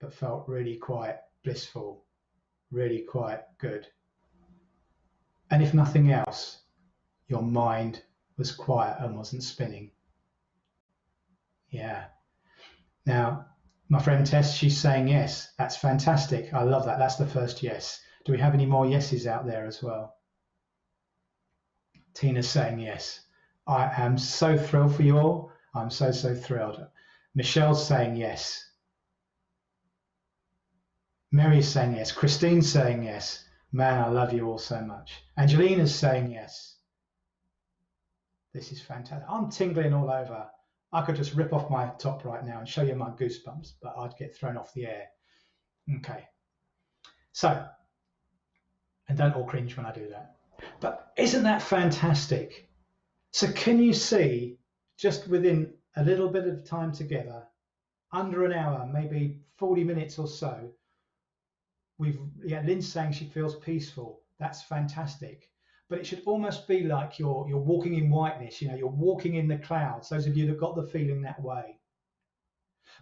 but felt really quite blissful, really quite good. And if nothing else, your mind was quiet and wasn't spinning. Yeah. Now, my friend Tess, she's saying yes. That's fantastic. I love that. That's the first yes. Do we have any more yeses out there as well? Tina's saying yes. I am so thrilled for you all. I'm so thrilled. Michelle's saying yes. Mary's saying yes. Christine's saying yes. Man, I love you all so much. Angelina's saying yes. This is fantastic. I'm tingling all over. I could just rip off my top right now and show you my goosebumps, but I'd get thrown off the air. Okay. So, and don't all cringe when I do that. But isn't that fantastic? So can you see, just within a little bit of time together, under an hour, maybe 40 minutes or so, Lynn's saying she feels peaceful. That's fantastic. But it should almost be like you're walking in whiteness, you're walking in the clouds, those of you that got the feeling that way.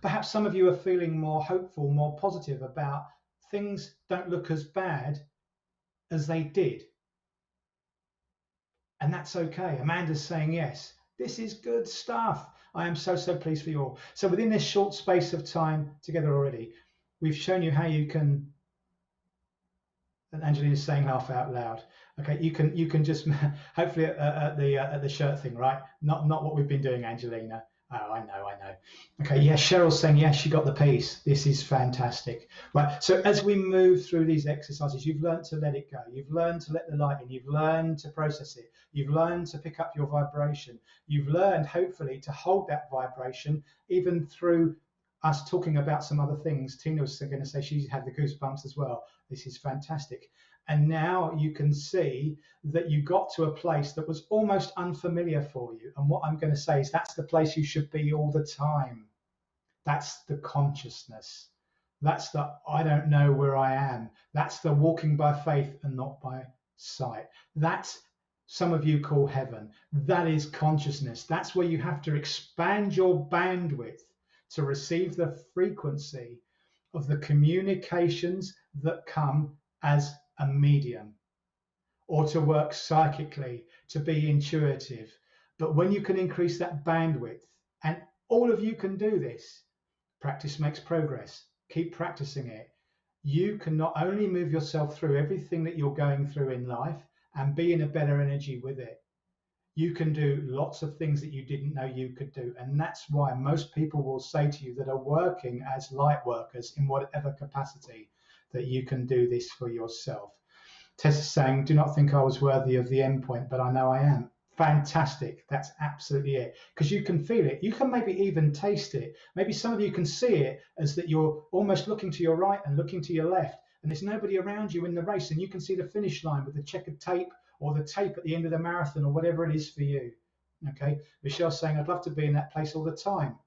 Perhaps some of you are feeling more hopeful, more positive about things don't look as bad as they did. And that's okay. Amanda's saying yes. This is good stuff. I am so pleased for you all. So within this short space of time together already, we've shown you how you can And Angelina's saying laugh out loud. Okay, you can just hopefully at the shirt thing, right? Not what we've been doing, Angelina. Oh, I know. Okay, yeah, Cheryl's saying yes, she got the piece. This is fantastic. Right. So as we move through these exercises, you've learned to let it go. You've learned to let the light in. You've learned to process it. You've learned to pick up your vibration. You've learned, hopefully, to hold that vibration even through us talking about some other things. Tina was going to say she had the goosebumps as well. This is fantastic. And now you can see that you got to a place that was almost unfamiliar for you. And what I'm going to say is that's the place you should be all the time. That's the consciousness. That's the I don't know where I am. That's the walking by faith and not by sight. That's some of you call heaven. That is consciousness. That's where you have to expand your bandwidth to receive the frequency of the communications that come as a medium, or to work psychically, to be intuitive. But when you can increase that bandwidth, and all of you can do this, practice makes progress. Keep practicing it. You can not only move yourself through everything that you're going through in life and be in a better energy with it, you can do lots of things that you didn't know you could do. And that's why most people will say to you that are working as light workers in whatever capacity that you can do this for yourself. Tessa's saying, do not think I was worthy of the endpoint, but I know I am. Fantastic. That's absolutely it. Because you can feel it. You can maybe even taste it. Maybe some of you can see it as that you're almost looking to your right and looking to your left, and there's nobody around you in the race, and you can see the finish line with the checkered tape or the tape at the end of the marathon or whatever it is for you. Okay. Michelle's saying, I'd love to be in that place all the time.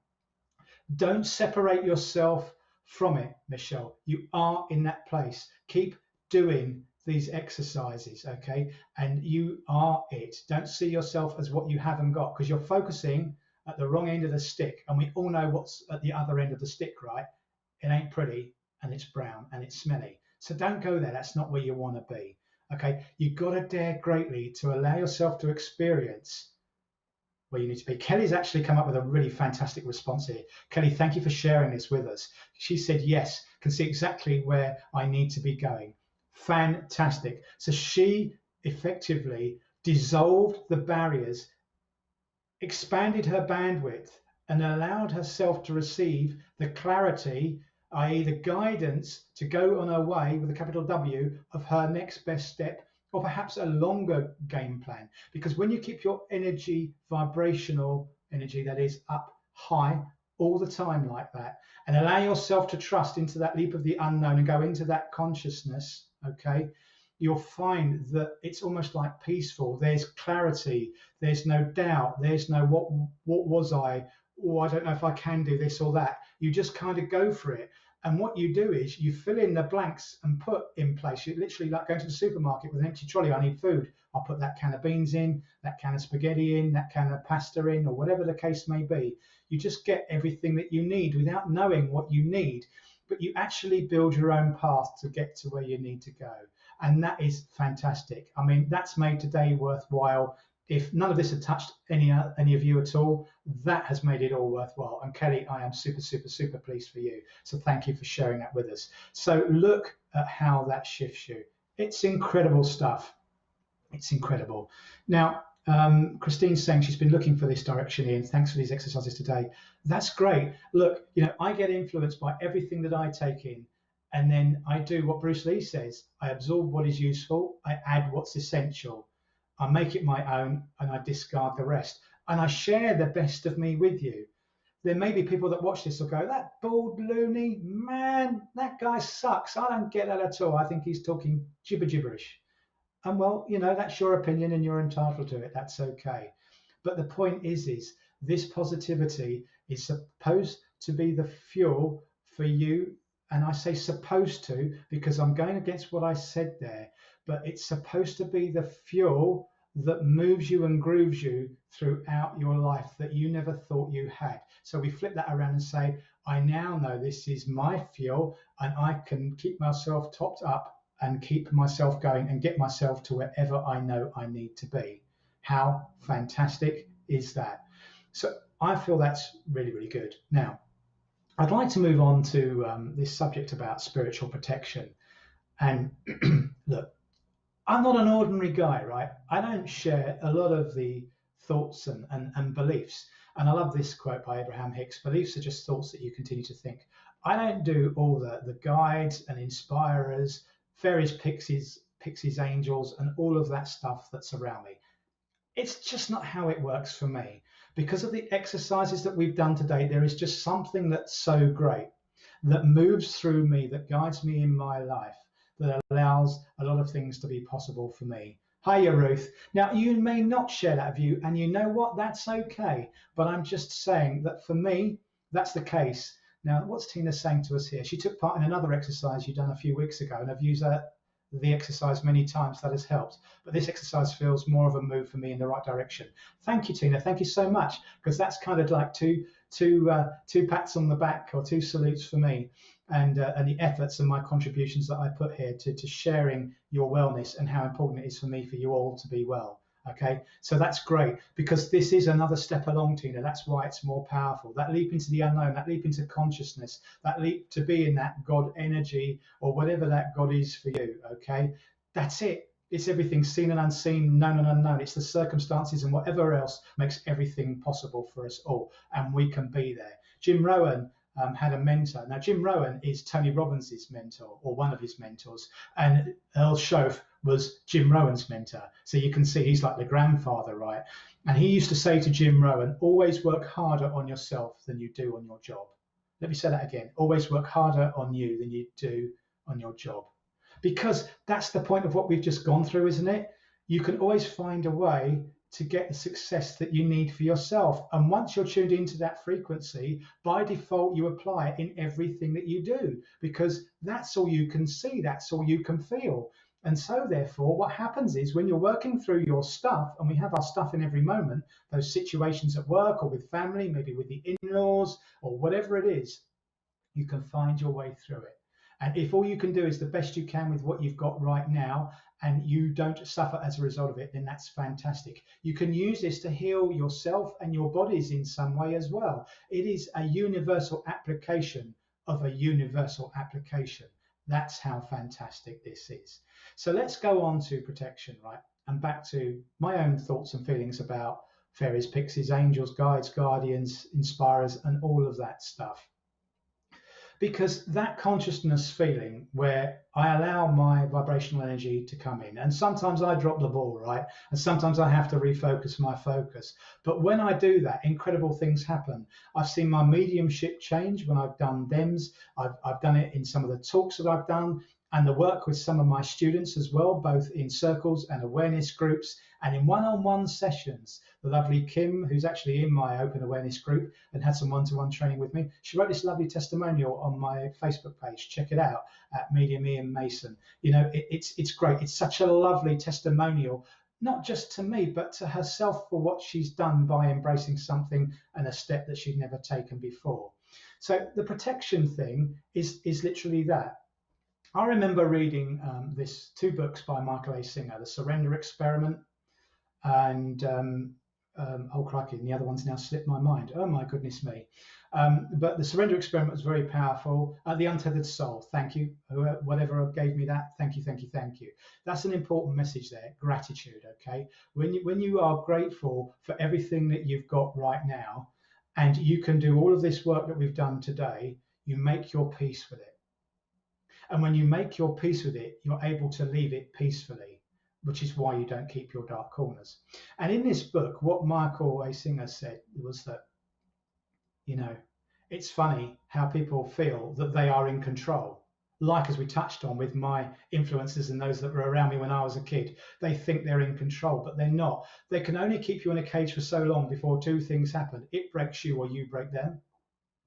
Don't separate yourself from it, Michelle. You are in that place. Keep doing these exercises, okay? And you are it. Don't see yourself as what you haven't got, because you're focusing at the wrong end of the stick. And we all know what's at the other end of the stick, right? It ain't pretty, and it's brown, and it's smelly. So don't go there. That's not where you want to be, okay? You've got to dare greatly to allow yourself to experience where you need to be. Kelly's actually come up with a really fantastic response here. Kelly, thank you for sharing this with us. She said, yes, can see exactly where I need to be going. Fantastic. So she effectively dissolved the barriers, expanded her bandwidth, and allowed herself to receive the clarity, i.e. the guidance to go on her way with a capital W of her next best step, or perhaps a longer game plan. Because when you keep your energy, vibrational energy, that is up high all the time like that, and allow yourself to trust into that leap of the unknown and go into that consciousness, okay, you'll find that it's almost like peaceful. There's clarity. There's no doubt. There's no what was I? Oh, I don't know if I can do this or that. You just kind of go for it. And what you do is you fill in the blanks and put in place. You're literally like going to the supermarket with an empty trolley. I need food. I'll put that can of beans in, that can of spaghetti in, that can of pasta in, or whatever the case may be. You just get everything that you need without knowing what you need, but you actually build your own path to get to where you need to go. And that is fantastic. I mean, that's made today worthwhile. If none of this had touched any of you at all, that has made it all worthwhile. And Kelly, I am super, super, super pleased for you. So thank you for sharing that with us. So look at how that shifts you. It's incredible stuff. It's incredible. Now, Christine's saying she's been looking for this direction, Iain. Thanks for these exercises today. That's great. Look, I get influenced by everything that I take in. And then I do what Bruce Lee says. I absorb what is useful. I add what's essential. I make it my own, and I discard the rest. And I share the best of me with you. There may be people that watch this will go, that bald loony, man, that guy sucks. I don't get that at all. I think he's talking gibberish. And well, that's your opinion and you're entitled to it. That's okay. But the point is this positivity is supposed to be the fuel for you. And I say supposed to because I'm going against what I said there, but it's supposed to be the fuel that moves you and grooves you throughout your life that you never thought you had. So we flip that around and say, I now know this is my fuel and I can keep myself topped up and keep myself going and get myself to wherever I know I need to be. How fantastic is that? So I feel that's really, really good. Now, I'd like to move on to this subject about spiritual protection. And look, I'm not an ordinary guy, right? I don't share a lot of the thoughts and beliefs. And I love this quote by Abraham Hicks: beliefs are just thoughts that you continue to think. I don't do all the guides and inspirers, fairies, pixies, angels, and all of that stuff that's around me. It's just not how it works for me. Because of the exercises that we've done today, there is just something that's so great that moves through me, that guides me in my life, that allows a lot of things to be possible for me. Hiya, Ruth. Now, you may not share that view, and you know what? That's okay. But I'm just saying that for me, that's the case. Now, what's Tina saying to us here? She took part in another exercise you've done a few weeks ago, and I've used the exercise many times. That has helped. But this exercise feels more of a move for me in the right direction. Thank you, Tina. Thank you so much, because that's kind of like two pats on the back or two salutes for me, and the efforts and my contributions that I put here to sharing your wellness and how important it is for me for you all to be well. Okay, so that's great, because this is another step along, Tina. That's why it's more powerful. That leap into the unknown, that leap into consciousness, that leap to be in that God energy or whatever that God is for you. Okay, that's it. It's everything seen and unseen, known and unknown. It's the circumstances and whatever else makes everything possible for us all, and we can be there. Jim Rohn had a mentor. Now, Jim Rohn is Tony Robbins' mentor, or one of his mentors, and Earl Shoaff was Jim Rohn's mentor. So you can see he's like the grandfather, right? And he used to say to Jim Rohn, always work harder on yourself than you do on your job. Let me say that again. Always work harder on you than you do on your job. Because that's the point of what we've just gone through, isn't it? You can always find a way to get the success that you need for yourself. And once you're tuned into that frequency, by default, you apply it in everything that you do, because that's all you can see, that's all you can feel. And so therefore, what happens is when you're working through your stuff, and we have our stuff in every moment, those situations at work or with family, maybe with the in-laws or whatever it is, you can find your way through it. And if all you can do is the best you can with what you've got right now, and you don't suffer as a result of it, then that's fantastic. You can use this to heal yourself and your bodies in some way as well. It is a universal application of a universal application. That's how fantastic this is. So let's go on to protection, right? And back to my own thoughts and feelings about fairies, pixies, angels, guides, guardians, inspirers, and all of that stuff. Because that consciousness feeling where I allow my vibrational energy to come in, and sometimes I drop the ball, right? And sometimes I have to refocus my focus. But when I do that, incredible things happen. I've seen my mediumship change when I've done DEMS. I've done it in some of the talks that I've done, and the work with some of my students as well, both in circles and awareness groups and in one-on-one sessions. The lovely Kim, who's actually in my open awareness group and had some one-to-one training with me, she wrote this lovely testimonial on my Facebook page. Check it out at Medium Iain Mason. You know, it's great. It's such a lovely testimonial, not just to me, but to herself for what she's done by embracing something and a step that she'd never taken before. So the protection thing is literally that. I remember reading this two books by Michael A. Singer, The Surrender Experiment and oh crikey, and the other one's now slipped my mind. Oh my goodness me. But The Surrender Experiment was very powerful. The Untethered Soul, thank you. Whatever gave me that, thank you, thank you, thank you. That's an important message there, gratitude, okay? When you are grateful for everything that you've got right now, and you can do all of this work that we've done today, you make your peace with it. And when you make your peace with it, you're able to leave it peacefully, which is why you don't keep your dark corners. And in this book, what Michael A. Singer said was that, you know, it's funny how people feel that they are in control. Like as we touched on with my influences and those that were around me when I was a kid, they think they're in control, but they're not. They can only keep you in a cage for so long before two things happen. It breaks you or you break them.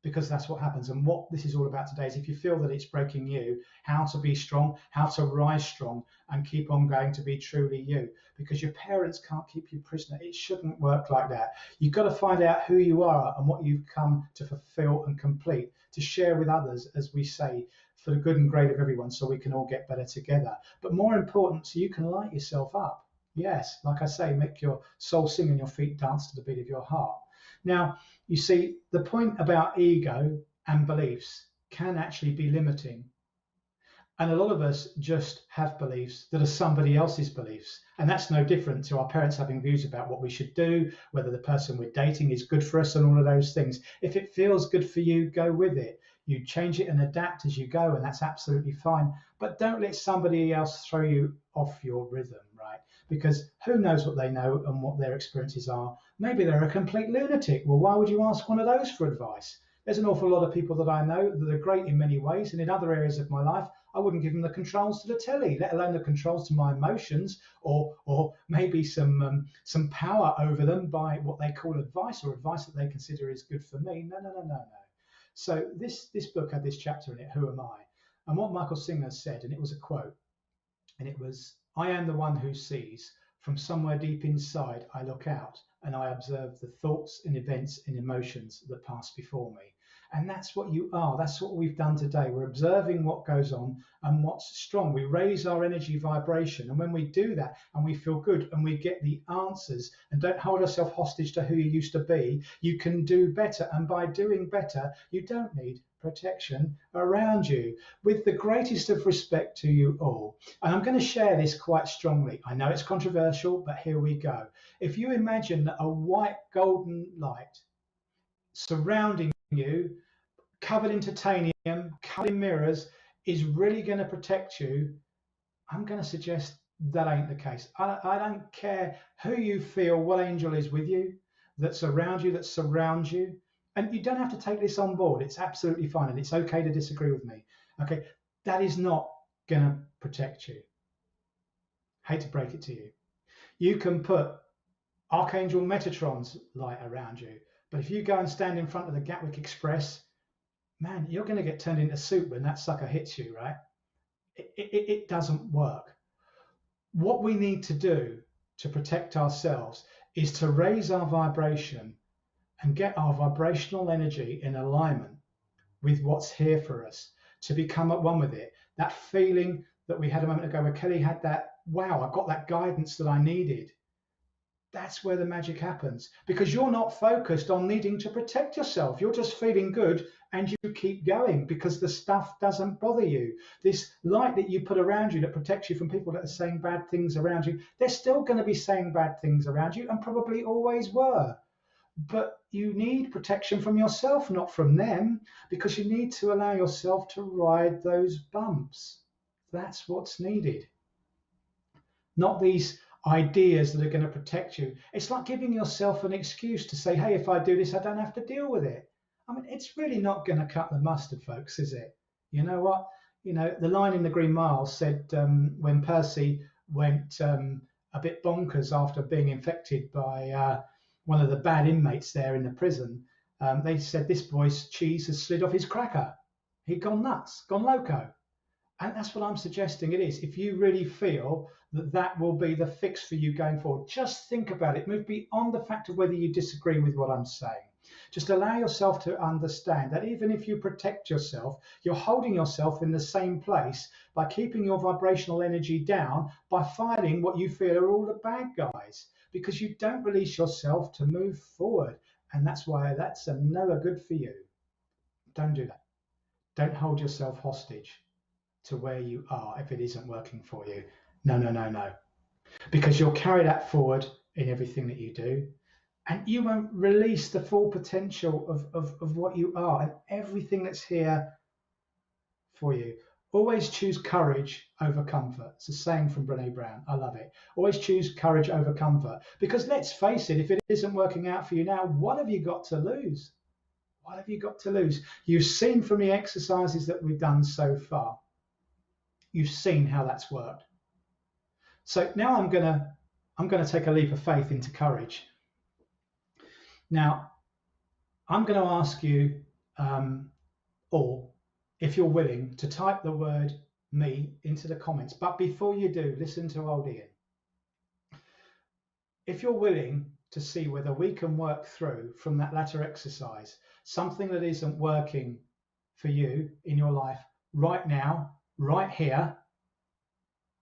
Because that's what happens. And what this is all about today is if you feel that it's breaking you, how to be strong, how to rise strong and keep on going to be truly you. Because your parents can't keep you prisoner. It shouldn't work like that. You've got to find out who you are and what you've come to fulfill and complete, to share with others, as we say, for the good and great of everyone, so we can all get better together. But more important, so you can light yourself up. Yes, like I say, make your soul sing and your feet dance to the beat of your heart. Now, you see, the point about ego and beliefs can actually be limiting. And a lot of us just have beliefs that are somebody else's beliefs. And that's no different to our parents having views about what we should do, whether the person we're dating is good for us, and all of those things. If it feels good for you, go with it. You change it and adapt as you go, and that's absolutely fine. But don't let somebody else throw you off your rhythm, right? Because who knows what they know and what their experiences are. Maybe they're a complete lunatic. Well, why would you ask one of those for advice? There's an awful lot of people that I know that are great in many ways, and in other areas of my life, I wouldn't give them the controls to the telly, let alone the controls to my emotions, or maybe some power over them by what they call advice, or advice that they consider is good for me. No, no, no, no, no. So this book had this chapter in it, Who Am I? And what Michael Singer said, and it was a quote, and it was, I am the one who sees. From somewhere deep inside, I look out and I observe the thoughts and events and emotions that pass before me. And that's what you are. That's what we've done today. We're observing what goes on and what's strong. We raise our energy vibration. And when we do that and we feel good and we get the answers and don't hold ourselves hostage to who you used to be, you can do better. And by doing better, you don't need protection around you. With the greatest of respect to you all. And I'm going to share this quite strongly. I know it's controversial, but here we go. If you imagine a white golden light surrounding you, covered in titanium, covered in mirrors, is really going to protect you, I'm going to suggest that ain't the case. I don't care who you feel, what angel is with you, that's around you, that surrounds you. And you don't have to take this on board. It's absolutely fine. And it's okay to disagree with me. Okay. That is not going to protect you. Hate to break it to you. You can put Archangel Metatron's light around you. But if you go and stand in front of the Gatwick Express, man, you're going to get turned into soup when that sucker hits you, right? It doesn't work. What we need to do to protect ourselves is to raise our vibration and get our vibrational energy in alignment with what's here for us, to become at one with it. That feeling that we had a moment ago where Kelly had that, wow, I got that guidance that I needed. That's where the magic happens, because you're not focused on needing to protect yourself. You're just feeling good and you keep going because the stuff doesn't bother you. This light that you put around you that protects you from people that are saying bad things around you, they're still going to be saying bad things around you and probably always were. But you need protection from yourself, not from them, because you need to allow yourself to ride those bumps. That's what's needed. Not these ideas that are going to protect you. It's like giving yourself an excuse to say, hey, if I do this, I don't have to deal with it. I mean, it's really not going to cut the mustard, folks, is it? You know what? You know, the line in the Green Mile said when Percy went a bit bonkers after being infected by one of the bad inmates there in the prison, they said this boy's cheese has slid off his cracker. He'd gone nuts, gone loco. And that's what I'm suggesting it is. If you really feel that that will be the fix for you going forward, just think about it. Move beyond the fact of whether you disagree with what I'm saying. Just allow yourself to understand that even if you protect yourself, you're holding yourself in the same place by keeping your vibrational energy down, by fighting what you feel are all the bad guys, because you don't release yourself to move forward. And that's why that's a no good for you. Don't do that. Don't hold yourself hostage to where you are if it isn't working for you. No, no, no, no. Because you'll carry that forward in everything that you do, and you won't release the full potential of what you are and everything that's here for you. Always choose courage over comfort. It's a saying from Brené Brown. I love it. Always choose courage over comfort. Because let's face it, if it isn't working out for you now, what have you got to lose? What have you got to lose? You've seen from the exercises that we've done so far, you've seen how that's worked. So now I'm gonna take a leap of faith into courage. Now I'm going to ask you all, if you're willing, to type the word me into the comments. But before you do, listen to old Iain. If you're willing to see whether we can work through from that latter exercise something that isn't working for you in your life right now, right here,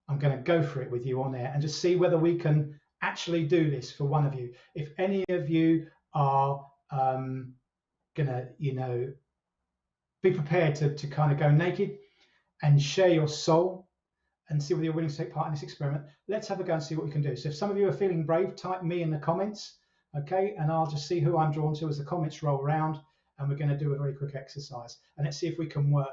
I'm going to go for it with you on air and just see whether we can actually do this for one of you. If any of you are gonna, be prepared to kind of go naked and share your soul and see whether you're willing to take part in this experiment. Let's have a go and see what we can do. So if some of you are feeling brave, type me in the comments, okay? And I'll just see who I'm drawn to as the comments roll around, and we're going to do a very quick exercise. And let's see if we can work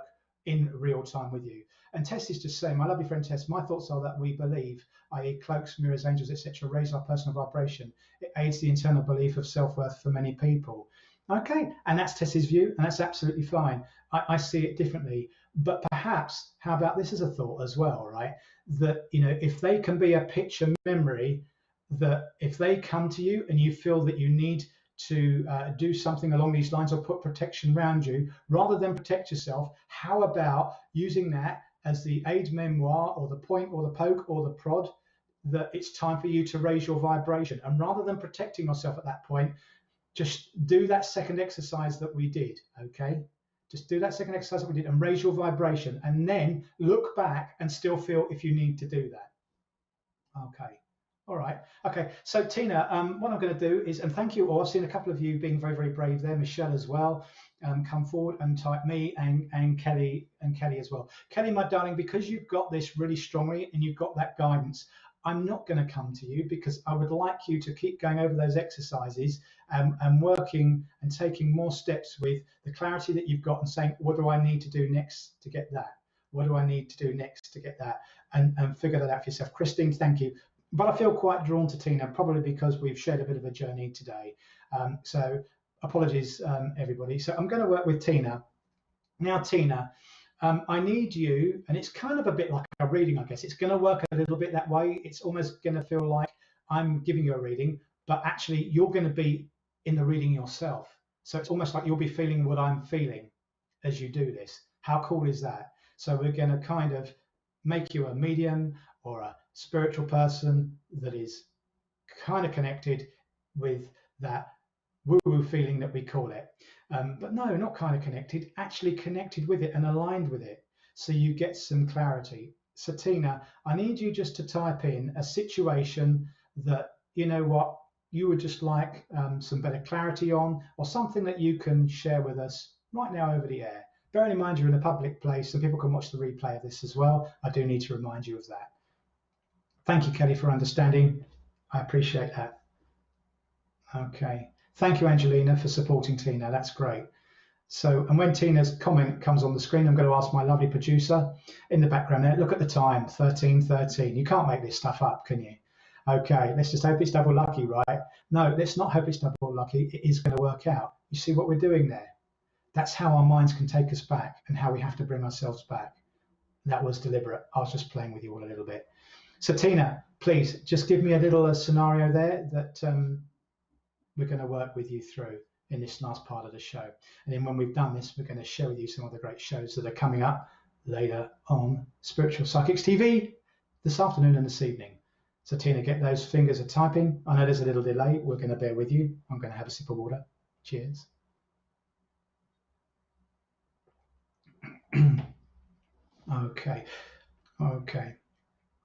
in real time with you. And Tess is just saying, my lovely friend Tess, my thoughts are that we believe, i.e. cloaks, mirrors, angels, etc., raise our personal vibration. It aids the internal belief of self-worth for many people. Okay, and that's Tess's view, and that's absolutely fine. I see it differently. But perhaps, how about this as a thought as well, right? That, you know, if they can be a picture memory, that if they come to you and you feel that you need to do something along these lines or put protection around you, rather than protect yourself, how about using that as the aid memoir or the point or the poke or the prod, that it's time for you to raise your vibration. And rather than protecting yourself at that point, just do that second exercise that we did, okay? Just do that second exercise that we did and raise your vibration, and then look back and still feel if you need to do that. Okay. All right. Okay. So Tina, what I'm going to do is, and thank you all. I've seen a couple of you being very, very brave there. Michelle as well. Come forward and type me, and Kelly as well. Kelly, my darling, because you've got this really strongly and you've got that guidance, I'm not going to come to you because I would like you to keep going over those exercises and working and taking more steps with the clarity that you've got and saying, what do I need to do next to get that? What do I need to do next to get that? And figure that out for yourself. Christine, thank you. But I feel quite drawn to Tina, probably because we've shared a bit of a journey today. So apologies, everybody. So I'm going to work with Tina. Now, Tina, I need you, and it's kind of a bit like a reading, I guess. It's going to work a little bit that way. It's almost going to feel like I'm giving you a reading, but actually you're going to be in the reading yourself. So it's almost like you'll be feeling what I'm feeling as you do this. How cool is that? So we're going to kind of make you a medium or a spiritual person that is kind of connected with that woo-woo feeling that we call it. But no, not kind of connected, actually connected with it and aligned with it. So you get some clarity. So Tina, I need you just to type in a situation that, you know what, you would just like some better clarity on, or something that you can share with us right now over the air. Bearing in mind you're in a public place and people can watch the replay of this as well. I do need to remind you of that. Thank you, Kelly, for understanding. I appreciate that. Okay. Thank you, Angelina, for supporting Tina. That's great. So, and when Tina's comment comes on the screen, I'm going to ask my lovely producer in the background there, look at the time, 13:13. You can't make this stuff up, can you? Okay, let's just hope it's double lucky, right? No, let's not hope it's double lucky. It is going to work out. You see what we're doing there? That's how our minds can take us back and how we have to bring ourselves back. That was deliberate. I was just playing with you all a little bit. So Tina, please just give me a little scenario there that we're going to work with you through in this last part of the show. And then when we've done this, we're going to share with you some of the great shows that are coming up later on Spiritual Psychics TV this afternoon and this evening. So Tina, get those fingers a typing. I know there's a little delay. We're going to bear with you. I'm going to have a sip of water. Cheers. Okay.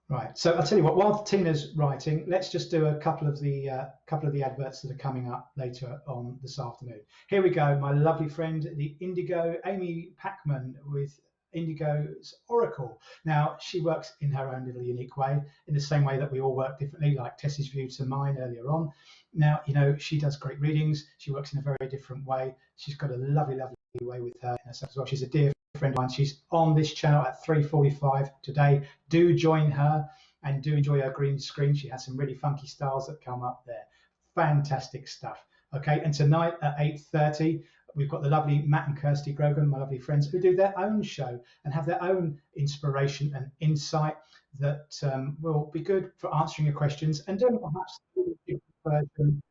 Right. So I'll tell you what. While Tina's writing, let's just do a couple of the adverts that are coming up later on this afternoon. Here we go. My lovely friend, the Indigo Amy Packman with Indigo's Oracle. Now she works in her own little unique way, in the same way that we all work differently, like Tess's view to mine earlier on. Now, you know, she does great readings. She works in a very different way. She's got a lovely way with her as well. She's a dear friend of mine. She's on this channel at 3:45 today. Do join her and do enjoy her green screen. She has some really funky styles that come up there. Fantastic stuff. Okay, and tonight at 8:30, we've got the lovely Matt and Kirsty Grogan, my lovely friends, who do their own show and have their own inspiration and insight that will be good for answering your questions and doing perhaps a different version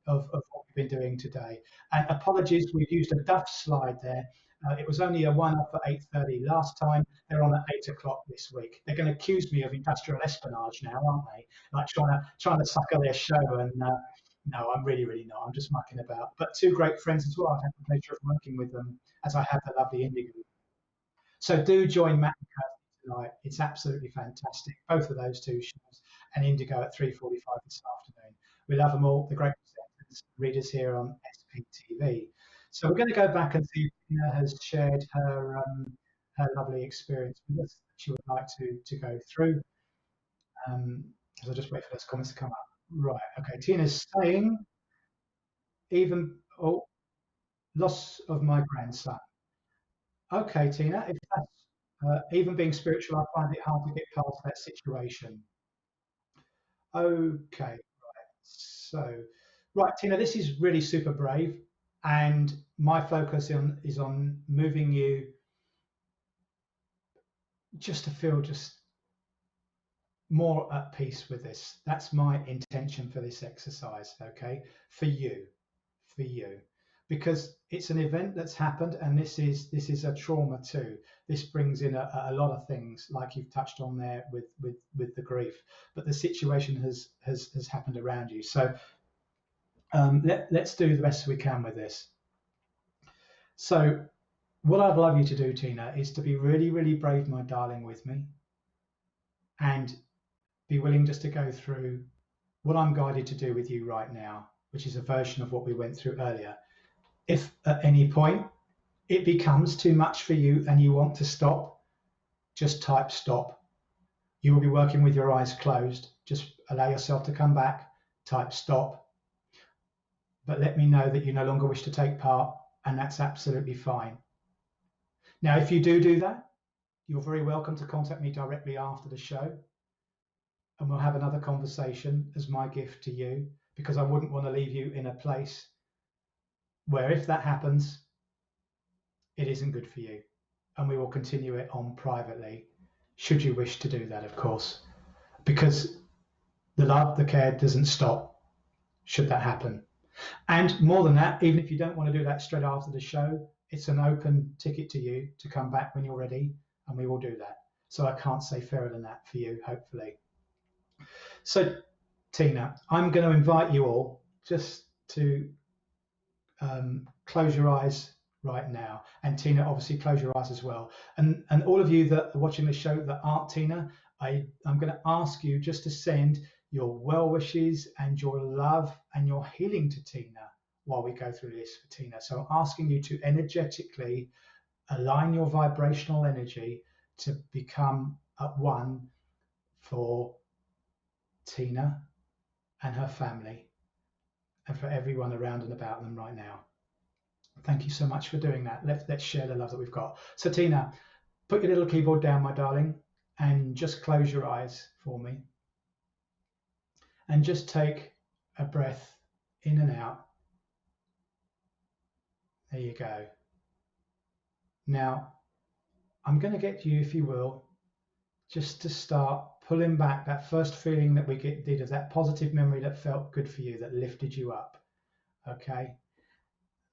of what we've been doing today. And apologies, we've used a Duff slide there. It was only a one-off at 8:30 last time. They're on at 8 o'clock this week. They're going to accuse me of industrial espionage now, aren't they? Like trying to sucker their show. And no, I'm really not. I'm just mucking about. But two great friends as well. I've had the pleasure of working with them, as I have the lovely Indigo. So do join Matt and Kirsty tonight. It's absolutely fantastic. Both of those two shows, and Indigo at 3:45 this afternoon. We love them all. The great presenters, readers here on SPTV. So we're going to go back and see if Tina has shared her her lovely experience with us that she would like to go through. So I'll just wait for those comments to come up. Right. Okay. Tina's saying, even loss of my grandson. Okay, Tina. If that's even being spiritual, I find it hard to get past that situation. Okay. So, right, Tina, this is really super brave, and my focus is on moving you just to feel just more at peace with this. That's my intention for this exercise, okay? For you, because it's an event that's happened, and this is a trauma too. This brings in a lot of things, like you've touched on there with the grief, but the situation has happened around you. So let's do the best we can with this. So what I'd love you to do, Tina, is to be really, really brave, my darling, with me, and be willing just to go through what I'm guided to do with you right now, which is a version of what we went through earlier. If at any point it becomes too much for you and you want to stop, just type stop. You will be working with your eyes closed. Just allow yourself to come back, type stop, but let me know that you no longer wish to take part, and that's absolutely fine. Now, if you do that, you're very welcome to contact me directly after the show, and we'll have another conversation as my gift to you, because I wouldn't want to leave you in a place where, if that happens, it isn't good for you. And we will continue it on privately, should you wish to do that, of course, because the love, the care doesn't stop should that happen. And more than that, even if you don't want to do that straight after the show, it's an open ticket to you to come back when you're ready, and we will do that. So I can't say fairer than that for you, hopefully. So, Tina, I'm going to invite you all just to close your eyes right now. And Tina, obviously close your eyes as well. And all of you that are watching the show that aren't Tina, I'm going to ask you just to send your well wishes and your love and your healing to Tina while we go through this for Tina. So I'm asking you to energetically align your vibrational energy to become at one for Tina and her family, and for everyone around and about them right now. Thank you so much for doing that. Let's share the love that we've got. So Tina, put your little keyboard down, my darling, and just close your eyes for me. And just take a breath in and out. There you go. Now, I'm going to get you, if you will, just to start pulling back that first feeling that we did of that positive memory that felt good for you, that lifted you up. Okay?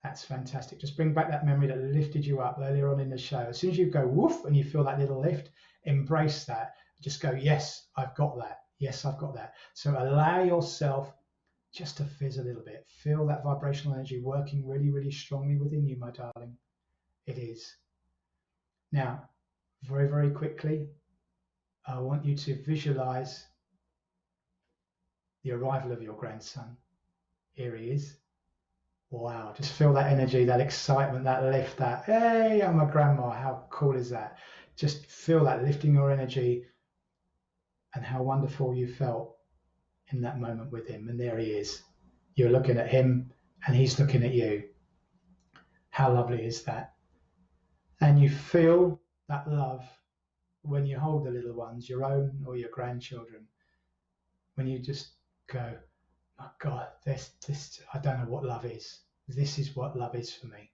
That's fantastic. Just bring back that memory that lifted you up earlier on in the show. As soon as you go woof and you feel that little lift, embrace that. Just go, yes, I've got that. Yes, I've got that. So allow yourself just to fizz a little bit. Feel that vibrational energy working really, really strongly within you, my darling. It is. Now, very, very quickly, I want you to visualize the arrival of your grandson. Here he is. Wow, just feel that energy, that excitement, that lift, that, hey, I'm a grandma. How cool is that? Just feel that lifting your energy, and how wonderful you felt in that moment with him. And there he is. You're looking at him and he's looking at you. How lovely is that? And you feel that love when you hold the little ones, your own or your grandchildren, when you just go, my God, this, I don't know what love is. This is what love is for me.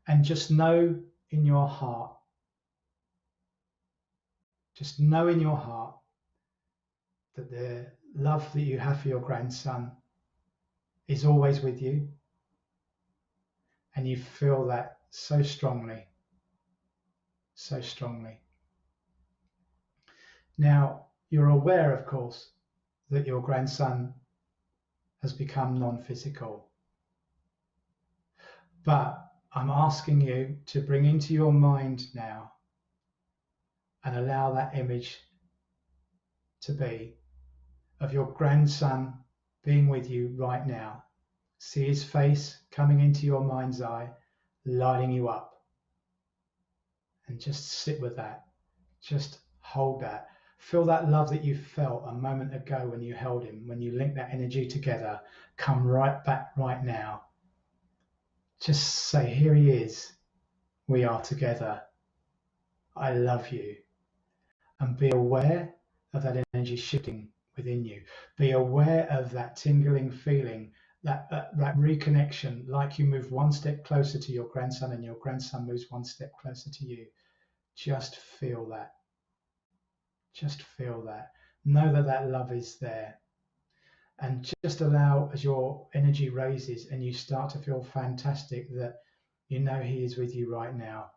And just know in your heart, that the love that you have for your grandson is always with you. And you feel that so strongly, so strongly. Now, you're aware, of course, that your grandson has become non-physical. But I'm asking you to bring into your mind now and allow that image to be of your grandson being with you right now. See his face coming into your mind's eye, lighting you up. and just sit with that. Just hold that. Feel that love that you felt a moment ago when you held him, when you linked that energy together. Come right back right now. Just say, here he is. We are together. I love you. And be aware of that energy shifting within you. Be aware of that tingling feeling, that reconnection, like you move one step closer to your grandson and your grandson moves one step closer to you. Just feel that. Just feel that. Know that that love is there. And just allow, as your energy raises and you start to feel fantastic, that you know he is with you right now.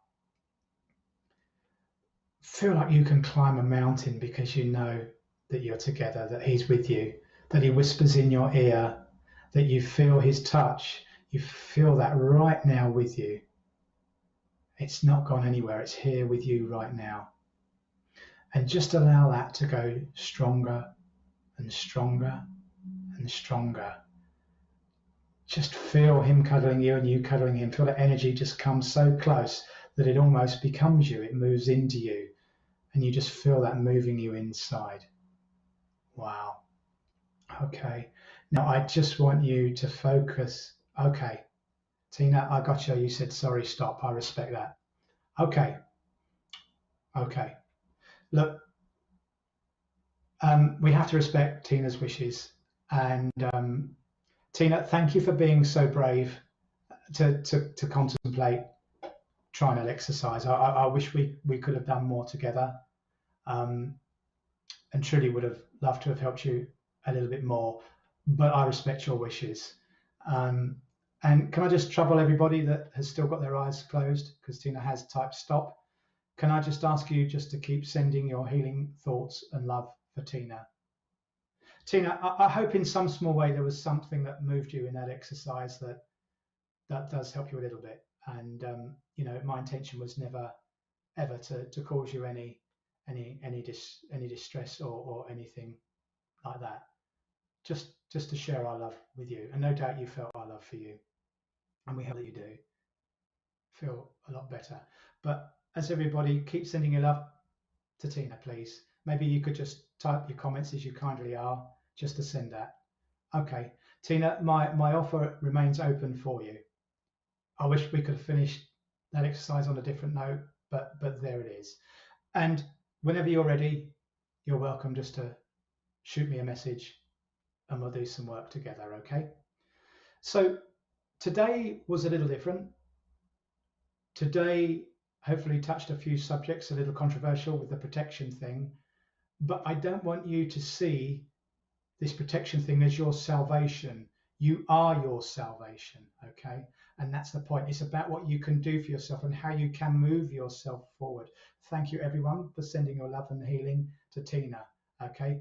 Feel like you can climb a mountain because you know that you're together, that he's with you, that he whispers in your ear, that you feel his touch. You feel that right now with you. It's not gone anywhere. It's here with you right now. And just allow that to go stronger and stronger and stronger. Just feel him cuddling you and you cuddling him. Feel that energy just comes so close that it almost becomes you. It moves into you. And you just feel that moving you inside. Wow. Okay. Now I just want you to focus. Okay. Tina, I got you. You said, sorry, stop. I respect that. Okay. Okay. Look, we have to respect Tina's wishes. And Tina, thank you for being so brave to contemplate trinal exercise. I wish we could have done more together, and truly would have loved to have helped you a little bit more, but I respect your wishes. And can I just trouble everybody that has still got their eyes closed, because Tina has typed stop. Can I just ask you just to keep sending your healing thoughts and love for Tina? Tina, I hope in some small way there was something that moved you in that exercise that does help you a little bit. And my intention was never ever to cause you any distress or anything like that. Just to share our love with you, and no doubt you felt our love for you, and we hope that you do feel a lot better. But as everybody, keep sending your love to Tina, please. Maybe you could just type your comments as you kindly are, just to send that. Okay, Tina, my offer remains open for you. I wish we could have finished that exercise on a different note, but there it is. And whenever you're ready, you're welcome just to shoot me a message and we'll do some work together, okay? So today was a little different. Today hopefully touched a few subjects, a little controversial with the protection thing, but I don't want you to see this protection thing as your salvation. You are your salvation, okay? And that's the point. It's about what you can do for yourself and how you can move yourself forward. Thank you, everyone, for sending your love and healing to Tina, okay?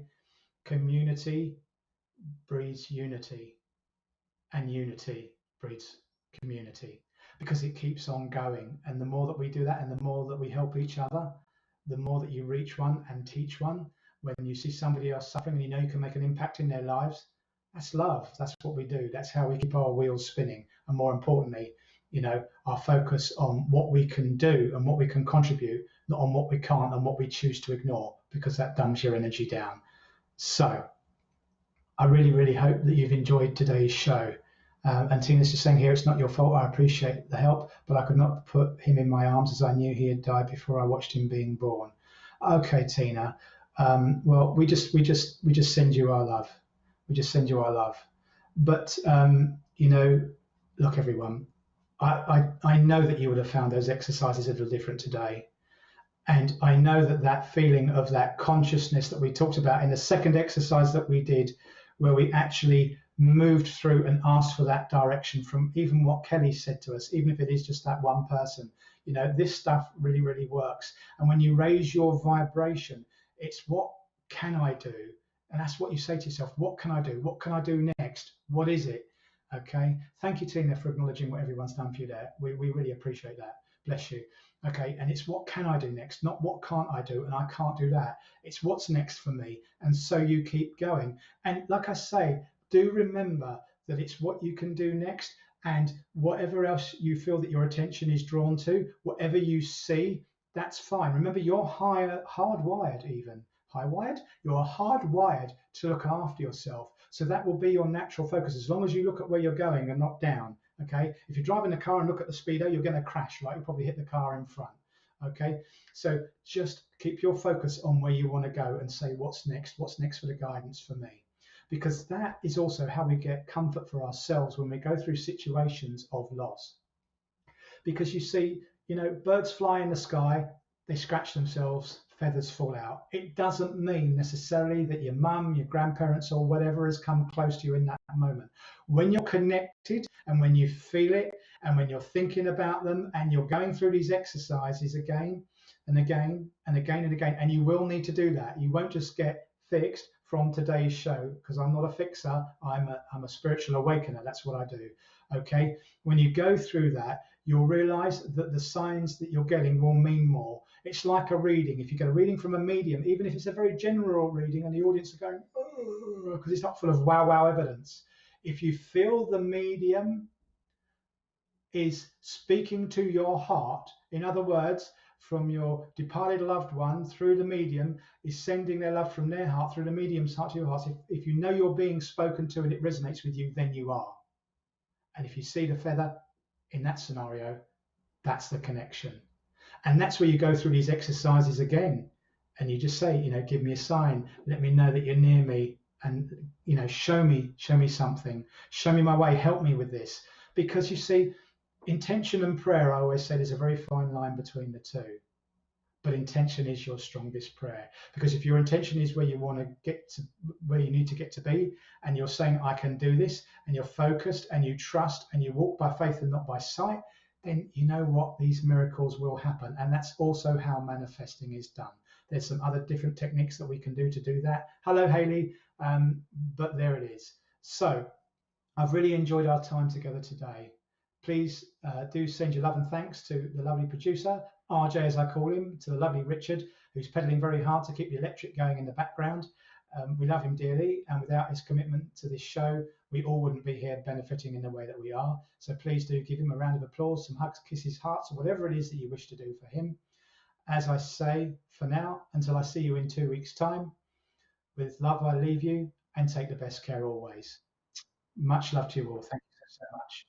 Community breeds unity, and unity breeds community, because it keeps on going. And the more that we do that, and the more that we help each other, the more that you reach one and teach one. When you see somebody else suffering and you know you can make an impact in their lives, that's love. That's what we do. That's how we keep our wheels spinning. And more importantly, our focus on what we can do and what we can contribute, not on what we can't and what we choose to ignore, because that dumbs your energy down. So I really, really hope that you've enjoyed today's show. And Tina's just saying here, it's not your fault. I appreciate the help, but I could not put him in my arms as I knew he had died before I watched him being born. Okay, Tina. Well, we just send you our love. We just send you our love. But look, everyone. I know that you would have found those exercises a little different today. And I know that feeling of that consciousness that we talked about in the second exercise that we did, where we actually moved through and asked for that direction from even what Kelly said to us, even if it is just that one person. This stuff really, really works. And when you raise your vibration, it's what can I do? And that's what you say to yourself. What can I do? What can I do next? What is it? Okay. Thank you, Tina, for acknowledging what everyone's done for you there. We really appreciate that. Bless you. Okay. And it's what can I do next? Not what can't I do? And I can't do that. It's what's next for me. And so you keep going. And like I say, do remember that it's what you can do next, and whatever else you feel that your attention is drawn to, whatever you see, That's fine. Remember, you're hardwired, even high wired. You're hardwired to look after yourself. So that will be your natural focus as long as you look at where you're going and not down. Okay. If you're driving a car and look at the speedo, you're going to crash, right? You'll probably hit the car in front. Okay. So just keep your focus on where you want to go and say, what's next? What's next for the guidance for me? Because that is also how we get comfort for ourselves when we go through situations of loss. Because you see, birds fly in the sky, they scratch themselves, feathers fall out. It doesn't mean necessarily that your mum, your grandparents, or whatever has come close to you in that moment. When you're connected and when you feel it and when you're thinking about them and you're going through these exercises again and again and again and again, and you will need to do that. You won't just get fixed from today's show, because I'm not a fixer. I'm a spiritual awakener. That's what I do. Okay. When you go through that, you'll realize that the signs that you're getting will mean more. It's like a reading. If you get a reading from a medium, even if it's a very general reading and the audience are going, oh, because it's not full of wow evidence. If you feel the medium is speaking to your heart, in other words, from your departed loved one through the medium is sending their love from their heart through the medium's heart to your heart. If you know you're being spoken to and it resonates with you, then you are. And if you see the feather in that scenario, that's the connection. And that's where you go through these exercises again. And you just say, give me a sign, let me know that you're near me, and, show me something, show me my way, help me with this. Because you see, intention and prayer, I always say there's a very fine line between the two. But intention is your strongest prayer. Because if your intention is where you want to get to, where you need to get to be, and you're saying, I can do this, and you're focused and you trust and you walk by faith and not by sight, then you know what, these miracles will happen. And that's also how manifesting is done. There's some other different techniques that we can do to do that. Hello, Hayley. But there it is. So I've really enjoyed our time together today. Please do send your love and thanks to the lovely producer, RJ as I call him, to the lovely Richard, who's pedaling very hard to keep the electric going in the background. We love him dearly, and without his commitment to this show, we all wouldn't be here benefiting in the way that we are. So please do give him a round of applause, some hugs, kisses, hearts, or whatever it is that you wish to do for him. As I say, for now, until I see you in 2 weeks' time, with love I leave you, and take the best care always. Much love to you all. Thank you so much.